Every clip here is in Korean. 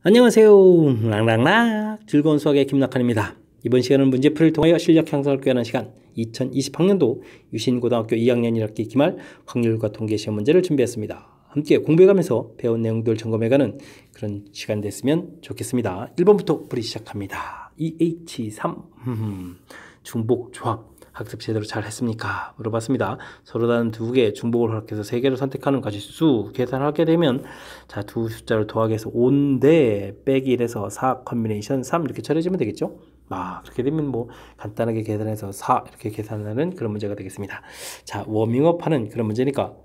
안녕하세요. 랑랑락 즐거운 수학의 김낙한입니다. 이번 시간은 문제풀이를 통하여 실력 향상을 꾀하는 시간 2020학년도 유신고등학교 2학년 1학기 기말 확률과 통계 시험 문제를 준비했습니다. 함께 공부해가면서 배운 내용들 점검해가는 그런 시간 됐으면 좋겠습니다. 1번부터 풀이 시작합니다. EH3 중복 조합 학습 제대로 잘 했습니까? 물어봤습니다. 서로 다른 두 개 중복을 허락해서 세 개를 선택하는 가지수 계산하게 되면 자, 두 숫자를 더하기 해서 5인데 빼기 1에서 4 컨비네이션 3 이렇게 처리해주면 되겠죠? 그렇게 되면 뭐 간단하게 계산해서 4 이렇게 계산하는 그런 문제가 되겠습니다. 자, 워밍업 하는 그런 문제니까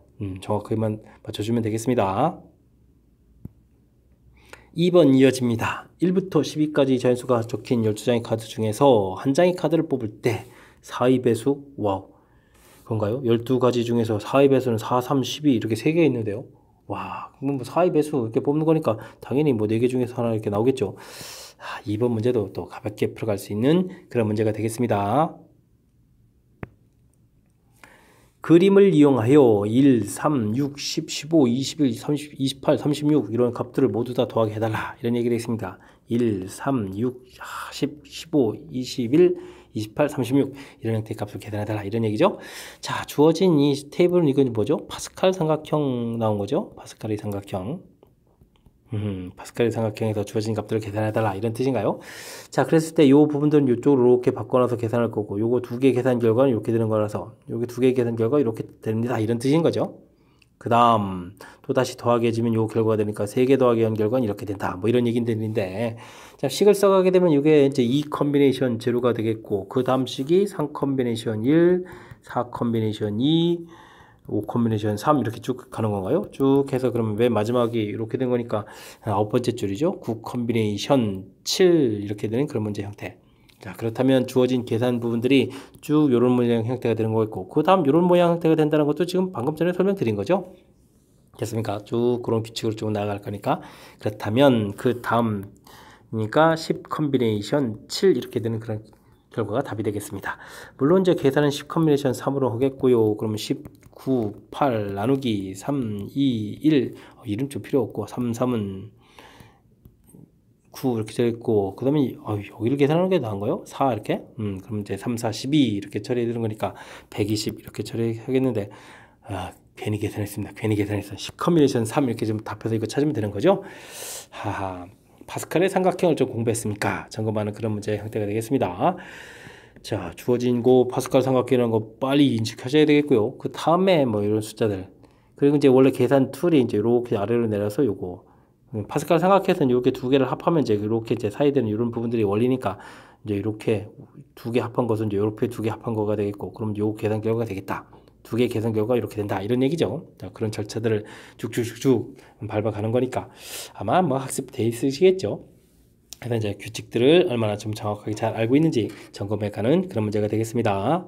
정확하게만 맞춰주면 되겠습니다. 2번 이어집니다. 1부터 12까지 자연수가 적힌 12장의 카드 중에서 한 장의 카드를 뽑을 때 4의 배수, 와우. 그런가요? 12가지 중에서 4의 배수는 4, 3, 12 이렇게 3개 있는데요. 와, 그럼 뭐 4의 배수 이렇게 뽑는 거니까 당연히 뭐 4개 중에서 하나 이렇게 나오겠죠. 2번 문제도 또 가볍게 풀어갈 수 있는 그런 문제가 되겠습니다. 그림을 이용하여 1, 3, 6, 10, 15, 21, 30, 28, 36 이런 값들을 모두 다 더하게 해달라 이런 얘기가 있습니다. 1, 3, 6, 10, 15, 21, 28, 36 이런 형태의 값을 계산해달라 이런 얘기죠. 자, 주어진 이 테이블은 이건 뭐죠? 파스칼 삼각형 나온 거죠. 파스칼의 삼각형. 파스칼의 삼각형에서 주어진 값들을 계산해달라 이런 뜻인가요? 자, 그랬을 때 이 부분들은 이쪽으로 이렇게 바꿔놔서 계산할 거고 요거 두 개 계산 결과는 이렇게 되는 거라서 요게 두 개 계산 결과 이렇게 됩니다 이런 뜻인 거죠. 그 다음 또 다시 더하기 해주면 요 결과가 되니까 3개 더하기 한 결과는 이렇게 된다 뭐 이런 얘기인데 자, 식을 써가게 되면 이게 이제 2 컨비네이션 제로가 되겠고 그 다음 식이 3 컨비네이션 1, 4 컨비네이션 2, 5 컨비네이션 3 이렇게 쭉 가는 건가요? 쭉 해서 그러면 맨 마지막이 이렇게 된 거니까 9번째 줄이죠. 9 컨비네이션 7 이렇게 되는 그런 문제 형태. 자, 그렇다면 주어진 계산 부분들이 쭉 이런 모양 형태가 되는 거겠고 그 다음 이런 모양 형태가 된다는 것도 지금 방금 전에 설명드린 거죠. 됐습니까? 쭉 그런 규칙으로 쭉 나아갈 거니까 그렇다면 그 다음이니까 10 컨비네이션 7 이렇게 되는 그런 결과가 답이 되겠습니다. 물론 이제 계산은 10 컨비네이션 3으로 하겠고요. 그러면 19, 8 나누기 3, 2, 1 이름 좀 필요 없고 3, 3은 9 이렇게 되어 있고 그 다음에 여기를 계산하는 게 나은가요? 4 이렇게? 그럼 이제 3, 4, 12 이렇게 처리해 되는 거니까 120 이렇게 처리하겠는데 괜히 계산했습니다. 괜히 계산했어요. 10 컨비네이션 3 이렇게 좀 답해서 이거 찾으면 되는 거죠? 하하. 파스칼의 삼각형을 좀 공부했습니까? 점검하는 그런 문제 형태가 되겠습니다. 자, 주어진 거 파스칼 삼각형이라는 거 빨리 인식하셔야 되겠고요. 그 다음에 뭐 이런 숫자들 그리고 이제 원래 계산 툴이 이제 이렇게 아래로 내려서 요거 파스칼 삼각형에서는 이렇게 두 개를 합하면 이제 이렇게 이제 사이되는 이런 부분들이 원리니까 이제 이렇게 두 개 합한 것은 이제 이렇게 두 개 합한 거가 되겠고 그럼 요 계산 결과가 되겠다. 두 개 계산 결과가 이렇게 된다 이런 얘기죠. 자, 그런 절차들을 쭉쭉쭉쭉 밟아가는 거니까 아마 뭐 학습돼 있으시겠죠. 그래서 이제 규칙들을 얼마나 좀 정확하게 잘 알고 있는지 점검해가는 그런 문제가 되겠습니다.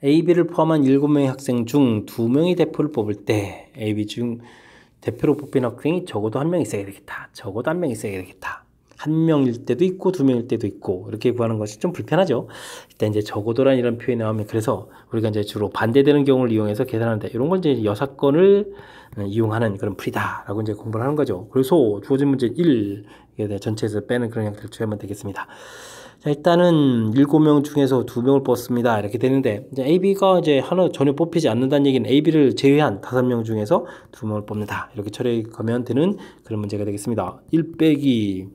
AB를 포함한 7명의 학생 중 2명이 대표를 뽑을 때 AB 중 대표로 뽑힌 학생이 적어도 1명 있어야 되겠다. 적어도 1명 있어야 되겠다. 1명일 때도 있고 2명일 때도 있고 이렇게 구하는 것이 좀 불편하죠. 일단 이제 적어도란 이런 표현이 나오면 그래서 우리가 이제 주로 반대되는 경우를 이용해서 계산하는데 이런 건 이제 여사건을 이용하는 그런 풀이다라고 이제 공부를 하는 거죠. 그래서 주어진 문제 1 전체에서 빼는 그런 형태를 취하면 되겠습니다. 자, 일단은 7명 중에서 2명을 뽑습니다. 이렇게 되는데 이제 AB가 이제 하나 전혀 뽑히지 않는다는 얘기는 AB를 제외한 5명 중에서 2명을 뽑는다. 이렇게 처리하면 되는 그런 문제가 되겠습니다. 1 빼기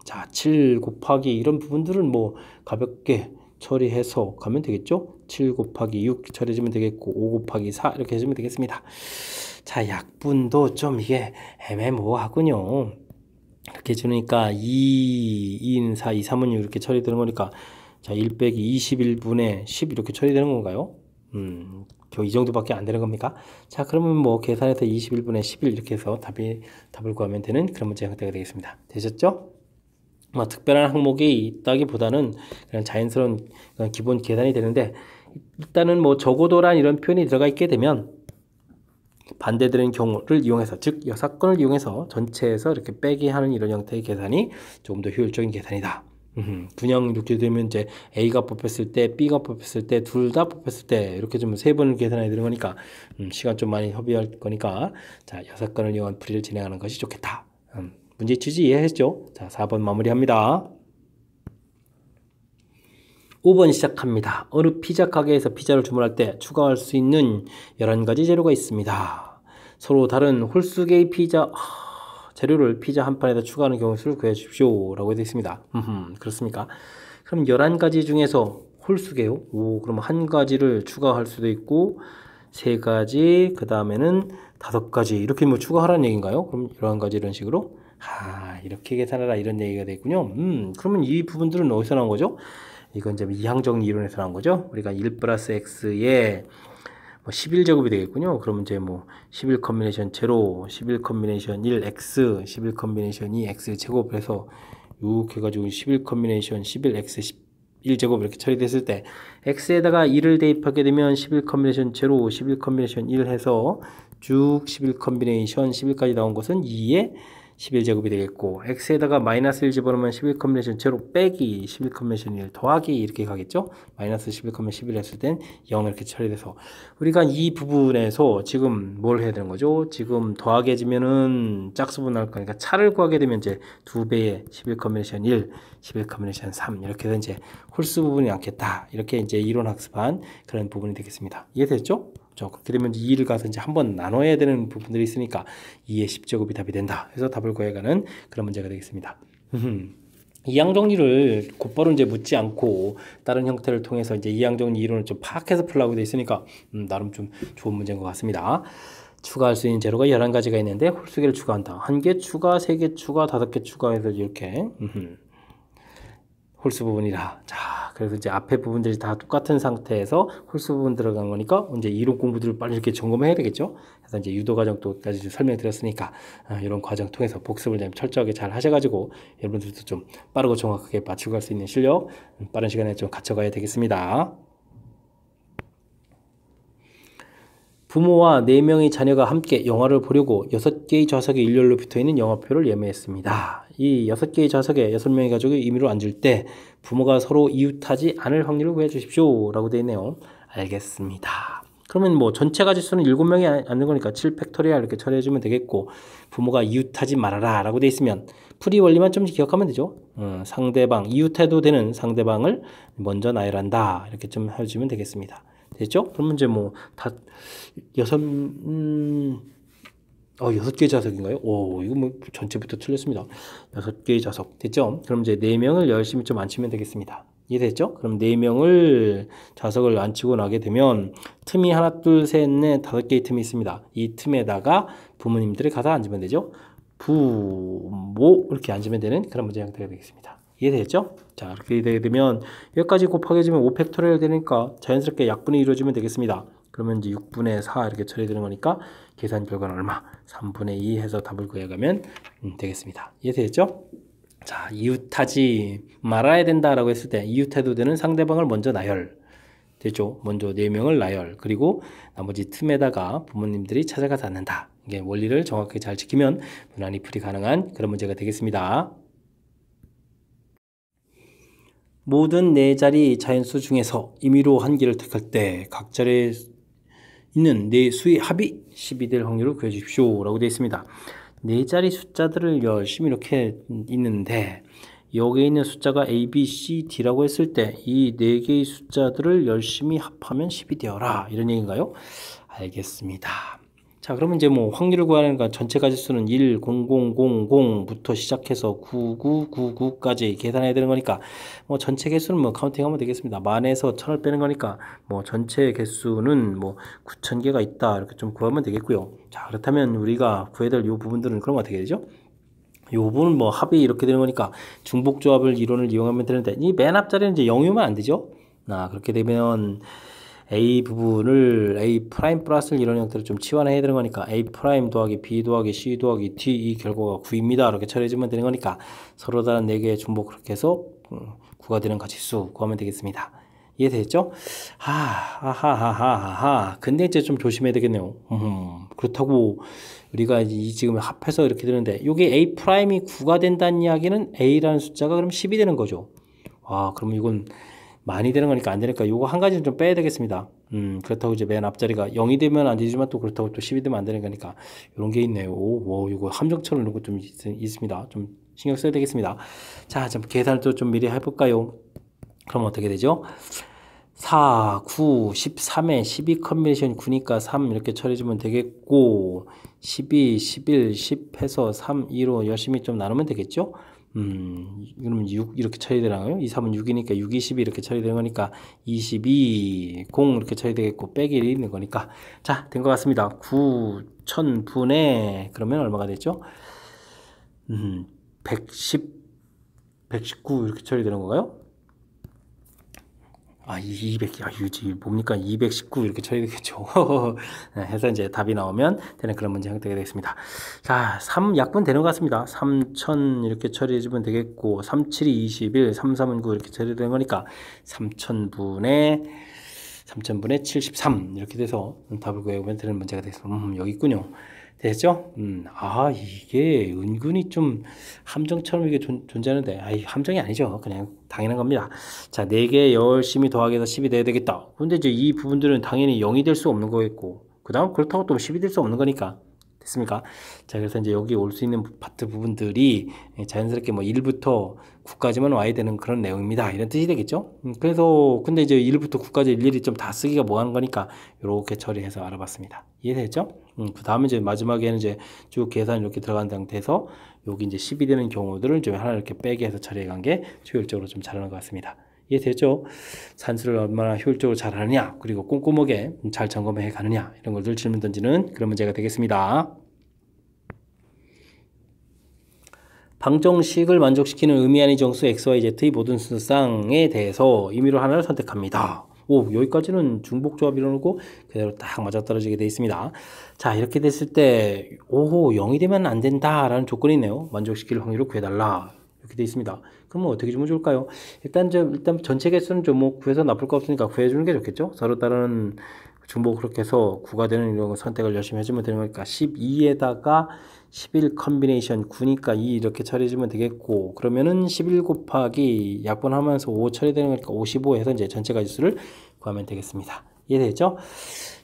자, 7 곱하기 이런 부분들은 뭐 가볍게 처리해서 가면 되겠죠? 7 곱하기 6 처리해주면 되겠고 5 곱하기 4 이렇게 해주면 되겠습니다. 자, 약분도 좀 이게 애매모호하군요. 이렇게 해주니까 2인 4, 2, 3은 이렇게 처리되는 거니까 자, 1 빼기 21분의 10 이렇게 처리되는 건가요? 겨우 이 정도밖에 안 되는 겁니까? 자, 그러면 뭐 계산해서 21분의 11 이렇게 해서 답을 구하면 되는 그런 문제 형태가 되겠습니다. 되셨죠? 뭐 특별한 항목이 있다기보다는 그냥 자연스러운 기본 계산이 되는데 일단은 뭐 적어도란 이런 표현이 들어가 있게 되면 반대되는 경우를 이용해서 즉 여사건을 이용해서 전체에서 이렇게 빼기 하는 이런 형태의 계산이 조금 더 효율적인 계산이다. 분양 이렇게 되면 이제 A가 뽑혔을 때, B가 뽑혔을 때, 둘 다 뽑혔을 때 이렇게 좀 세 번을 계산해야 되는 거니까 시간 좀 많이 허비할 거니까 자 6건을 이용한 풀이를 진행하는 것이 좋겠다. 문제 취지 이해했죠? 자 4번 마무리합니다. 5번 시작합니다. 어느 피자 가게에서 피자를 주문할 때 추가할 수 있는 11가지 재료가 있습니다. 서로 다른 홀수계의 피자 재료를 피자 한 판에다 추가하는 경우 수를 구해 주십시오 라고 되어 있습니다. 그렇습니까? 그럼 11가지 중에서 홀수계요? 그럼 한 가지를 추가할 수도 있고 3가지 그 다음에는 5가지 이렇게 뭐 추가하라는 얘기인가요? 그럼 11가지 이런 식으로 이렇게 계산하라 이런 얘기가 되겠군요. 그러면 이 부분들은 어디서 나온 거죠? 이건 이제 이항정리 이론에서 나온 거죠. 우리가 1 플러스 x에 11제곱이 되겠군요. 그러면 이제 11 컨비네이션 제로, 11 컨비네이션 1 x, 11 컨비네이션 2 x 제곱 해서 이렇게 해가지고 11 컨비네이션 11 x 1제곱 이렇게 처리됐을 때 x에다가 1을 대입하게 되면 11 컨비네이션 제로, 11 컨비네이션 1 해서 쭉 11 컨비네이션 11까지 나온 것은 2에 11제곱이 되겠고 x에다가 마이너스 1 집어넣으면 11 컨비네이션 제로 빼기 11 컨비네이션 1 더하기 이렇게 가겠죠. 마이너스 11 컨비네이션 11 했을 땐 0 이렇게 처리돼서 우리가 이 부분에서 지금 뭘 해야 되는 거죠? 지금 더하게 해지면은 짝수분 나올 거니까 차를 구하게 되면 이제 2배의 11 컨비네이션 1 11 컨비네이션 3 이렇게 해서 이제 홀수 부분이 않겠다 이렇게 이제 이론 학습한 그런 부분이 되겠습니다. 이해됐죠? 그렇게 되면 2를 가서 이제 한번 나눠야 되는 부분들이 있으니까 2의 10제곱이 답이 된다. 해서 답을 구해가는 그런 문제가 되겠습니다. 이항 정리를 곧바로 이제 묻지 않고 다른 형태를 통해서 이제 이항 정리 이론을 좀 파악해서 풀라고 되어 있으니까 나름 좀 좋은 문제인 것 같습니다. 추가할 수 있는 재료가 11가지가 있는데 홀수계를 추가한다. 1개 추가, 3개 추가, 5개 추가해서 이렇게 홀수 부분이다. 자, 그래서 이제 앞에 부분들이 다 똑같은 상태에서 홀수 부분 들어간 거니까 이제 이론 공부들을 빨리 이렇게 점검해야 되겠죠. 그래서 이제 유도 과정도까지 설명드렸으니까 이런 과정 통해서 복습을 좀 철저하게 잘 하셔가지고 여러분들도 좀 빠르고 정확하게 맞추고 갈 수 있는 실력 빠른 시간에 좀 갖춰가야 되겠습니다. 부모와 4명의 자녀가 함께 영화를 보려고 6개의 좌석에 일렬로 붙어있는 영화표를 예매했습니다. 이 6개의 좌석에 6명의 가족이 임의로 앉을 때 부모가 서로 이웃하지 않을 확률을 구해 주십시오 라고 되어 있네요. 알겠습니다. 그러면 전체 가지수는 7명이 앉는 거니까 7팩토리얼 이렇게 처리해주면 되겠고 부모가 이웃하지 말아라 라고 되어 있으면 풀이 원리만 좀 기억하면 되죠. 상대방, 이웃해도 되는 상대방을 먼저 나열한다 이렇게 좀 해주면 되겠습니다. 됐죠? 그러면 이제 다 6개의 좌석인가요? 이거 전체부터 틀렸습니다. 6개의 좌석. 됐죠? 그럼 이제 4명을 열심히 좀 앉히면 되겠습니다. 이해됐죠? 그럼 4명을 좌석을 앉히고 나게 되면 틈이 하나, 둘, 셋, 넷, 5개의 틈이 있습니다. 이 틈에다가 부모님들이 가서 앉으면 되죠? 부모 이렇게 앉으면 되는 그런 문제 형태가 되겠습니다. 이해되겠죠? 자, 이렇게 되게 되면 여기까지 곱하게 해주면 5팩토리얼 되니까 자연스럽게 약분이 이루어지면 되겠습니다. 그러면 이제 6분의 4 이렇게 처리되는 거니까 계산 결과는 얼마? 3분의 2 해서 답을 구해가면 되겠습니다. 이해되겠죠? 자, 이웃하지 말아야 된다라고 했을 때 이웃해도 되는 상대방을 먼저 나열. 됐죠? 먼저 4명을 나열. 그리고 나머지 틈에다가 부모님들이 찾아가지 않는다. 이게 원리를 정확하게 잘 지키면 무난히 풀이 가능한 그런 문제가 되겠습니다. 모든 4자리 자연수 중에서 임의로 한 개를 택할 때 각 자리에 있는 4수의 합이 10이 될 확률을 구해 주십시오 라고 되어 있습니다. 4자리 숫자들을 열심히 이렇게 있는데 여기에 있는 숫자가 A, B, C, D라고 했을 때 이 4개의 숫자들을 열심히 합하면 10이 되어라 이런 얘기인가요? 알겠습니다. 자, 그러면 이제 확률을 구하니까 전체 가지수는 1, 0, 0, 0, 0부터 시작해서 9, 9, 9, 9까지 계산해야 되는 거니까 전체 개수는 카운팅하면 되겠습니다. 만에서 1000을 빼는 거니까 전체 개수는 9000개가 있다 이렇게 좀 구하면 되겠고요. 자, 그렇다면 우리가 구해야 될 이 부분들은 그럼 어떻게 되죠? 이 부분은 합이 이렇게 되는 거니까 중복조합을 이론을 이용하면 되는데 이 맨 앞자리는 이제 0이면 안 되죠. 그렇게 되면 A 부분을 A 프라임 플러스를 이런 형태로 좀 치환해야 되는 거니까 A 프라임 더하기 B 더하기 C 더하기 D 이 결과가 9입니다. 이렇게 처리해주면 되는 거니까 서로 다른 4개의 중복 그렇게 해서 9가 되는 가지수 구하면 되겠습니다. 이해되겠죠? 근데 이제 좀 조심해야 되겠네요. 그렇다고 우리가 지금 합해서 이렇게 되는데 이게 A 프라임이 9가 된다는 이야기는 A라는 숫자가 그럼 10이 되는 거죠. 아, 그러면 이건 많이 되는 거니까 안 되니까 요거 한 가지는 좀 빼야 되겠습니다. 그렇다고 이제 맨 앞자리가 0이 되면 안 되지만 또 그렇다고 또 10이 되면 안 되는 거니까 요런 게 있네요. 오, 요거 함정처럼 이런 거 좀 있습니다. 좀 신경 써야 되겠습니다. 자, 좀 계산을 또 좀 미리 해볼까요? 그럼 어떻게 되죠? 4, 9, 13에 12 컨비네이션 9니까 3 이렇게 처리해주면 되겠고 12, 11, 10 해서 3, 2로 열심히 좀 나누면 되겠죠? 그러면 6 이렇게 처리되나요? 2, 3은 6이니까 6, 20이 이렇게 처리되는 거니까 22, 0 이렇게 처리되겠고 빼기 1이 있는 거니까 자, 된 것 같습니다. 9, 1000분의 그러면 얼마가 되죠? 110, 119 이렇게 처리되는 건가요? 아, 200, 유지, 뭡니까? 219 이렇게 처리되겠죠. 해서 이제 답이 나오면 되는 그런 문제 형태가 되겠습니다. 자, 3 약분 되는 것 같습니다. 3000 이렇게 처리해주면 되겠고, 37이 21, 33은 9 이렇게 처리되는 거니까, 3000분의 73 이렇게 돼서 답을 구해보면 되는 문제가 되겠습니다. 여기 있군요. 됐죠? 아, 이게 은근히 좀 함정처럼 이게 존재하는데, 함정이 아니죠. 그냥 당연한 겁니다. 자, 4개 열심히 더하기 해서 10이 돼야 되겠다. 근데 이제 이 부분들은 당연히 0이 될 수 없는 거겠고, 그 다음 그렇다고 또 10이 될 수 없는 거니까. 됐습니까? 자, 그래서 이제 여기 올 수 있는 파트 부분들이 자연스럽게 뭐 1부터 9까지만 와야 되는 그런 내용입니다. 이런 뜻이 되겠죠? 그래서, 근데 이제 1부터 9까지 일일이 좀 다 쓰기가 뭐 하는 거니까, 이렇게 처리해서 알아봤습니다. 이해됐죠? 그 다음에 이제 마지막에는 이제 쭉 계산이 이렇게 들어간 상태에서, 여기 이제 10이 되는 경우들을 좀 하나 이렇게 빼게 해서 처리해 간 게 효율적으로 좀 잘하는 것 같습니다. 이해됐죠? 산수를 얼마나 효율적으로 잘하느냐, 그리고 꼼꼼하게 잘 점검해 가느냐, 이런 것들 질문 던지는 그런 문제가 되겠습니다. 방정식을 만족시키는 의미 아닌 정수 XYZ의 모든 수쌍에 대해서 임의로 하나를 선택합니다. 오, 여기까지는 중복조합 이러고 그대로 딱 맞아떨어지게 되어 있습니다. 자, 이렇게 됐을 때 오호 0이 되면 안 된다라는 조건이 있네요. 만족시킬 확률을 구해달라. 이렇게 되어 있습니다. 그러면 어떻게 주면 좋을까요? 일단 전체 개수는 좀 뭐 구해서 나쁠 거 없으니까 구해주는 게 좋겠죠. 서로 다른 중복 그렇게 해서 9가 되는 이런 선택을 열심히 해주면 되는 거니까 12에다가 11 컨비네이션 9니까 2 이렇게 처리해주면 되겠고, 그러면은 11 곱하기 약분하면서 5 처리되는 거니까 55 해서 이제 전체 가지수를 구하면 되겠습니다. 이해되죠?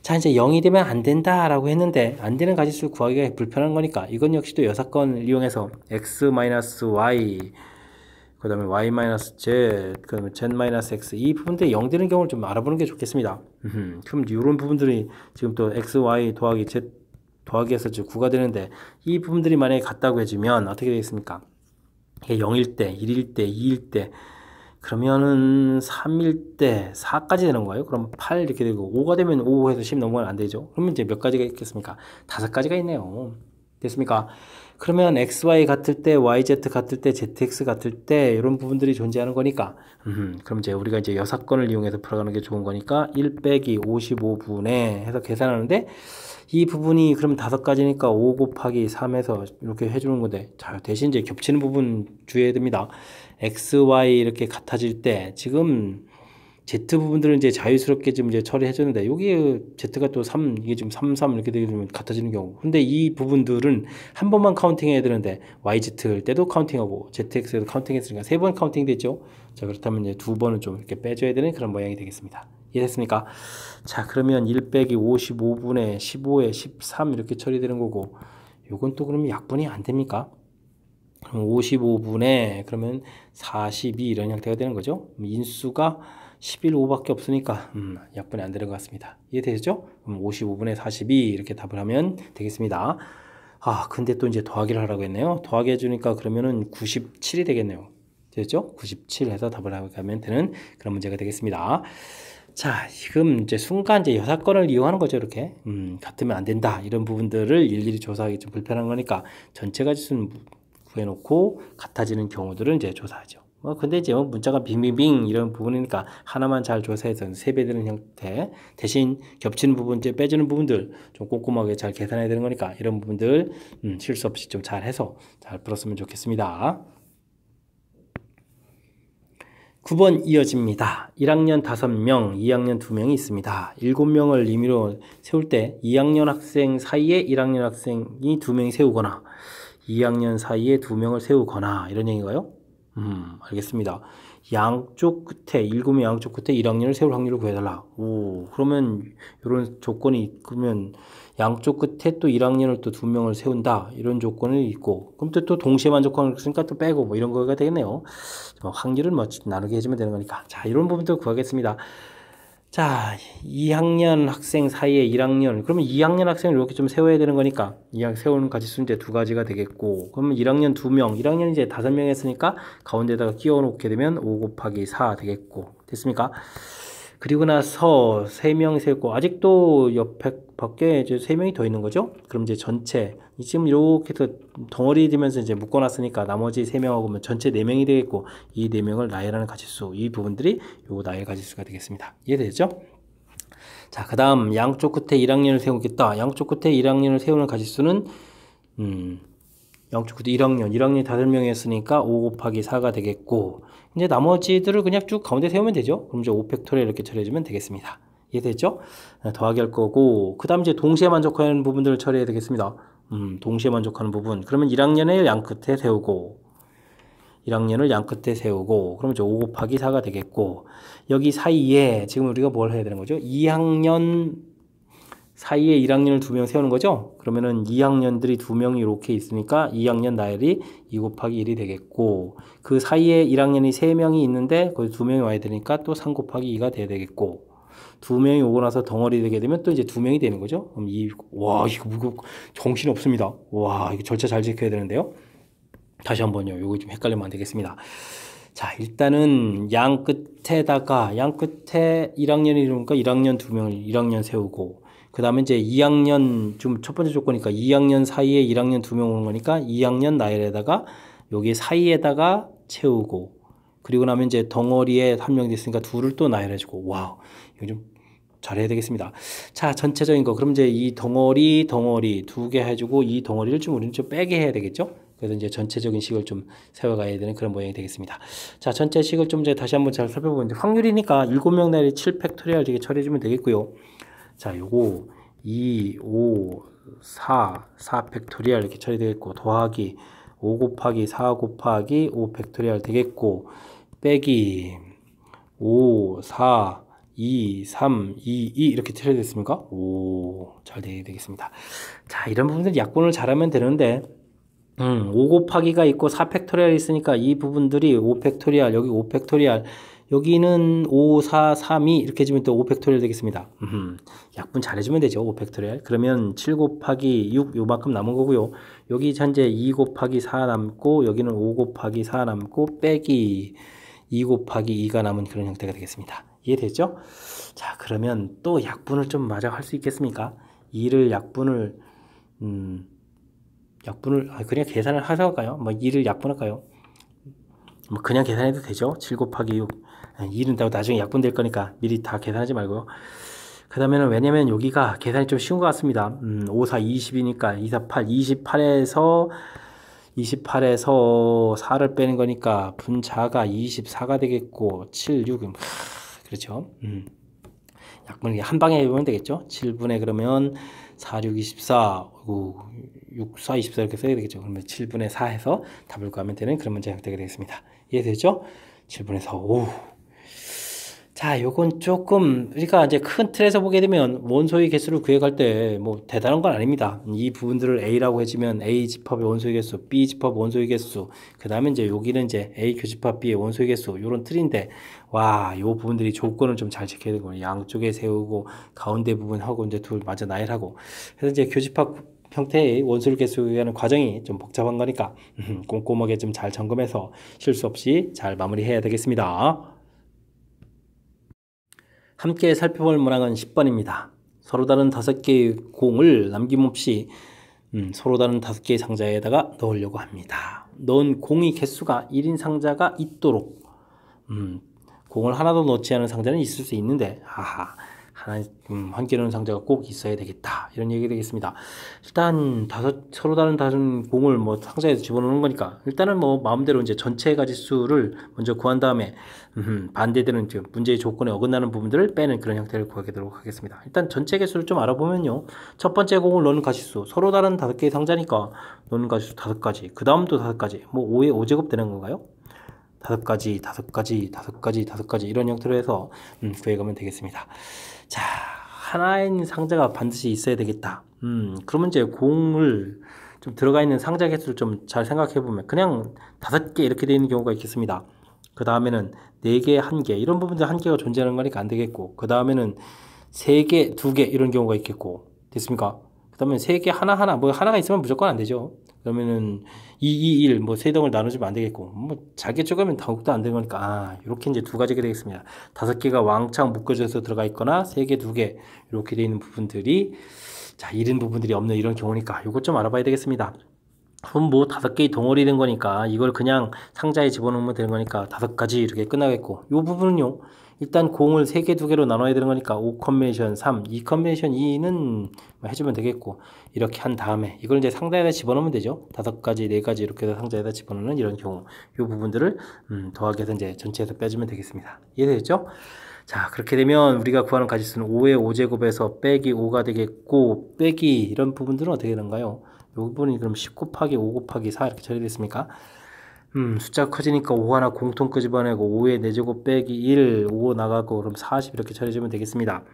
자, 이제 0이 되면 안 된다라고 했는데 안 되는 가지수를 구하기가 불편한 거니까 이건 역시도 여사건을 이용해서 x-y 그 다음에 y-z, 그 다음에 z-x 이 부분들이 0 되는 경우를 좀 알아보는 게 좋겠습니다. 그럼 이런 부분들이 지금 또 x, y 더하기 z 더하기해서 9가 되는데 이 부분들이 만약에 같다고 해주면 어떻게 되겠습니까? 이게 0일 때, 1일 때, 2일 때 그러면은 3일 때 4까지 되는 거예요. 그럼 8 이렇게 되고 5가 되면 5에서 10 넘어가면 안 되죠. 그러면 이제 몇 가지가 있겠습니까? 5가지가 있네요. 됐습니까? 그러면 XY 같을 때, YZ 같을 때, ZX 같을 때 이런 부분들이 존재하는 거니까 그럼 이제 우리가 이제 여사건을 이용해서 풀어가는 게 좋은 거니까 1 빼기 55분의 해서 계산하는데 이 부분이 그럼 5가지니까 5 곱하기 3에서 이렇게 해주는 건데, 자, 대신 이제 겹치는 부분 주의해야 됩니다. X, Y 이렇게 같아질 때, 지금 Z 부분들은 이제 자유스럽게 지금 이제 처리해줬는데, 여기 Z가 또 3, 이게 지금 3, 3 이렇게 되면 같아지는 경우. 근데 이 부분들은 한 번만 카운팅 해야 되는데, YZ 때도 카운팅하고, ZX에도 카운팅 했으니까 3번 카운팅 됐죠? 자, 그렇다면 이제 2번은 좀 이렇게 빼줘야 되는 그런 모양이 되겠습니다. 이해됐습니까? 자, 그러면 1 빼기 55분의 15에 13 이렇게 처리되는 거고, 요건 또 그러면 약분이 안 됩니까? 그럼 55분의 그러면 42 이런 형태가 되는 거죠. 인수가 11, 5밖에 없으니까 약분이 안 되는 것 같습니다. 이해되죠? 그럼 55분의 42 이렇게 답을 하면 되겠습니다. 아, 근데 또 이제 더하기를 하라고 했네요. 더하기 해주니까 그러면은 97이 되겠네요. 됐죠? 97 해서 답을 하면 되는 그런 문제가 되겠습니다. 자, 지금 이제 순간 이제 여사건을 이용하는 거죠. 이렇게 같으면 안 된다 이런 부분들을 일일이 조사하기 좀 불편한 거니까 전체 가지수는 구해놓고 같아지는 경우들은 이제 조사하죠. 근데 이제 문자가 빙빙빙 이런 부분이니까 하나만 잘 조사해서 3배 되는 형태, 대신 겹치는 부분, 이제 빼주는 부분들 좀 꼼꼼하게 잘 계산해야 되는 거니까 이런 부분들 실수 없이 좀 잘 해서 잘 풀었으면 좋겠습니다. 9번 이어집니다. 1학년 5명, 2학년 2명이 있습니다. 7명을 임의로 세울 때 2학년 학생 사이에 1학년 학생이 2명이 세우거나 2학년 사이에 2명을 세우거나 이런 얘기인가요? 알겠습니다. 양쪽 끝에, 일곱의 양쪽 끝에 1학년을 세울 확률을 구해달라. 오, 그러면 이런 조건이, 그러면 양쪽 끝에 또 1학년을 또 2명을 세운다. 이런 조건이 있고, 그럼 또 동시에 만족하는 거니까 또 빼고 뭐 이런 거가 되겠네요. 확률을 뭐 나누게 해주면 되는 거니까. 자, 이런 부분도 구하겠습니다. 자, 2학년 학생 사이에 1학년, 그러면 2학년 학생을 이렇게 좀 세워야 되는 거니까 2학년 세우는 가지수 이제 두 가지가 되겠고, 그러면 1학년 2명, 1학년 이제 5명 했으니까 가운데다가 끼워 놓게 되면 5 곱하기 4 되겠고, 됐습니까? 그리고 나서 3명 세고, 아직도 옆에 밖에 이제 3명이 더 있는 거죠? 그럼 이제 전체, 지금 이렇게 해서 덩어리 되면서 이제 묶어놨으니까 나머지 3명하고 전체 4명이 되겠고, 이 4명을 나열하는 가지수, 이 부분들이 요 나열 가지수가 되겠습니다. 이해되죠? 자, 그 다음 양쪽 끝에 1학년을 세우겠다. 양쪽 끝에 1학년을 세우는 가지수는 양쪽 끝에 1학년이 5명이 했으니까 5 곱하기 4가 되겠고, 이제 나머지들을 그냥 쭉 가운데 세우면 되죠. 그럼 이제 5팩토리얼 이렇게 처리해주면 되겠습니다. 이해됐죠? 더하기 할 거고, 그 다음 이제 동시에 만족하는 부분들을 처리해야 되겠습니다. 동시에 만족하는 부분. 그러면 1학년을 양 끝에 세우고, 1학년을 양 끝에 세우고, 그러면 이제 5 곱하기 4가 되겠고, 여기 사이에 지금 우리가 뭘 해야 되는 거죠? 2학년 사이에 1학년을 2명 세우는 거죠? 그러면은 2학년들이 2명이 이렇게 있으니까 2학년 나열이 2 곱하기 1이 되겠고, 그 사이에 1학년이 3명이 있는데 거기 2명이 와야 되니까 또 3 곱하기 2가 돼야 되겠고, 2명이 오고 나서 덩어리 되게 되면 또 이제 2명이 되는 거죠? 그럼 와, 이거 정신 없습니다. 와, 이거 절차 잘 지켜야 되는데요? 다시 한번요. 이거 좀 헷갈리면 안 되겠습니다. 자, 일단은 양 끝에 1학년이 이러니까 1학년 2명을 1학년 세우고, 그 다음에 이제 2학년, 좀 첫 번째 조건이니까 2학년 사이에 1학년 2명 오는 거니까 2학년 나열에다가 여기 사이에다가 채우고, 그리고 나면 이제 덩어리에 1명 됐으니까 2를 또 나열해주고, 와우, 이거 좀 잘해야 되겠습니다. 자, 전체적인 거. 그럼 이제 이 덩어리 2개 해주고 이 덩어리를 좀 우리는 좀 빼게 해야 되겠죠? 그래서 이제 전체적인 식을 좀 세워가야 되는 그런 모양이 되겠습니다. 자, 전체 식을 좀 이제 다시 한번 잘 살펴보는데, 확률이니까 7명 나열이 7팩토리얼 이렇게 처리해주면 되겠고요. 자, 요거 2, 5, 4 팩토리얼 이렇게 처리되겠고, 더하기 5 곱하기 4 곱하기 5 팩토리얼 되겠고, 빼기 5, 4, 2, 3, 2, 2 이렇게 처리됐습니까? 오, 잘 되겠습니다. 자, 이런 부분들 약분을 잘하면 되는데, 5 곱하기가 있고 4 팩토리얼이 있으니까 이 부분들이 5 팩토리얼, 여기 5 팩토리얼, 여기는 5, 4, 3, 2 이렇게 해주면 또 5 팩토리얼 되겠습니다. 약분 잘 해주면 되죠. 5 팩토리얼. 그러면 7 곱하기 6 요만큼 남은 거고요. 여기 현재 2 곱하기 4 남고, 여기는 5 곱하기 4 남고, 빼기 2 곱하기 2가 남은 그런 형태가 되겠습니다. 이해됐죠? 자, 그러면 또 약분을 좀 마저 할 수 있겠습니까? 2를 약분을 그냥 계산을 하셔갈까요? 뭐 2를 약분할까요? 뭐 그냥 계산해도 되죠. 7 곱하기 6 2는 나중에 약분될 거니까 미리 다 계산하지 말고요. 그 다음에는, 왜냐면 여기가 계산이 좀 쉬운 것 같습니다. 5, 4, 20이니까 2, 4, 8 28에서 4를 빼는 거니까 분자가 24가 되겠고, 7, 6 그렇죠. 약분을 한 방에 해보면 되겠죠. 7분의 그러면 4, 6, 24, 6, 4, 24 이렇게 써야 되겠죠. 그러면 7분의 4 해서 답을 구하면 되는 그런 문제 형태가 되겠습니다. 이해되죠? 7분의 4, 오. 자, 요건 조금 우리가 이제 큰 틀에서 보게 되면 원소의 개수를 구해갈 때 뭐 대단한 건 아닙니다. 이 부분들을 A라고 해주면 A 집합의 원소의 개수, B 집합 원소의 개수, 그 다음에 이제 여기는 이제 A 교집합 B의 원소의 개수, 요런 틀인데, 와, 요 부분들이 조건을 좀 잘 지켜야 되는 거예요. 양쪽에 세우고 가운데 부분하고 이제 둘 마저 나열하고. 그래서 이제 교집합 형태의 원소를 개수하는 과정이 좀 복잡한 거니까 꼼꼼하게 좀 잘 점검해서 실수 없이 잘 마무리해야 되겠습니다. 함께 살펴볼 문항은 10번입니다. 서로 다른 5개의 공을 남김없이 서로 다른 5개의 상자에다가 넣으려고 합니다. 넣은 공의 개수가 1인 상자가 있도록, 공을 하나도 넣지 않은 상자는 있을 수 있는데, 한 개 넣은 상자가 꼭 있어야 되겠다, 이런 얘기가 되겠습니다. 일단 서로 다른 공을 뭐 상자에서 집어넣는 거니까, 일단은 뭐 마음대로 이제 전체 가지수를 먼저 구한 다음에 반대되는 문제의 조건에 어긋나는 부분들을 빼는 그런 형태를 구하도록 하겠습니다. 일단 전체 개수를 좀 알아보면요, 첫 번째 공을 넣는 가지수, 서로 다른 5개의 상자니까 넣는 가지수 5가지, 그 다음도 5가지, 뭐 5의 5제곱 되는 건가요? 다섯 가지, 다섯 가지, 다섯 가지, 다섯 가지 이런 형태로 해서 구해가면 되겠습니다. 자, 하나인 상자가 반드시 있어야 되겠다. 그러면 이제 공을 좀 들어가 있는 상자 개수를 좀 잘 생각해 보면 그냥 5개 이렇게 되어 있는 경우가 있겠습니다. 그 다음에는 4개, 1개 이런 부분들 1개가 존재하는 거니까 안 되겠고, 그 다음에는 3개, 2개 이런 경우가 있겠고, 됐습니까? 그 다음에 3개, 하나, 뭐 하나가 있으면 무조건 안 되죠. 그러면은 2, 2, 1, 뭐 3등을 나눠주면 안 되겠고, 뭐 잘게 쪼개면 더욱더 안 되는 거니까, 이렇게 이제 2가지가 되겠습니다. 5개가 왕창 묶어져서 들어가 있거나, 3개, 2개, 이렇게 되어 있는 부분들이, 자, 이런 부분들이 없는 이런 경우니까, 이것 좀 알아봐야 되겠습니다. 그럼 뭐 5개의 덩어리 된 거니까 이걸 그냥 상자에 집어넣으면 되는 거니까 5가지 이렇게 끝나겠고, 이 부분은요 일단 공을 3개 2개로 나눠야 되는 거니까 5 컨비네이션 3, 2 컨비네이션 2는 해주면 되겠고, 이렇게 한 다음에 이걸 이제 상자에다 집어넣으면 되죠. 5가지 4가지 이렇게 해서 상자에다 집어넣는 이런 경우, 이 부분들을 더하기 해서 이제 전체에서 빼주면 되겠습니다. 이해되겠죠? 자, 그렇게 되면 우리가 구하는 가지수는 5의 5제곱에서 빼기 5가 되겠고, 빼기 이런 부분들은 어떻게 되는가요? 이 부분이 그럼 10 곱하기 5 곱하기 4 이렇게 처리됐습니까? 숫자가 커지니까 5 하나 공통 끄집어내고 5의 4제곱 빼기 1, 5 나가고 그럼 40 이렇게 처리해주면 되겠습니다.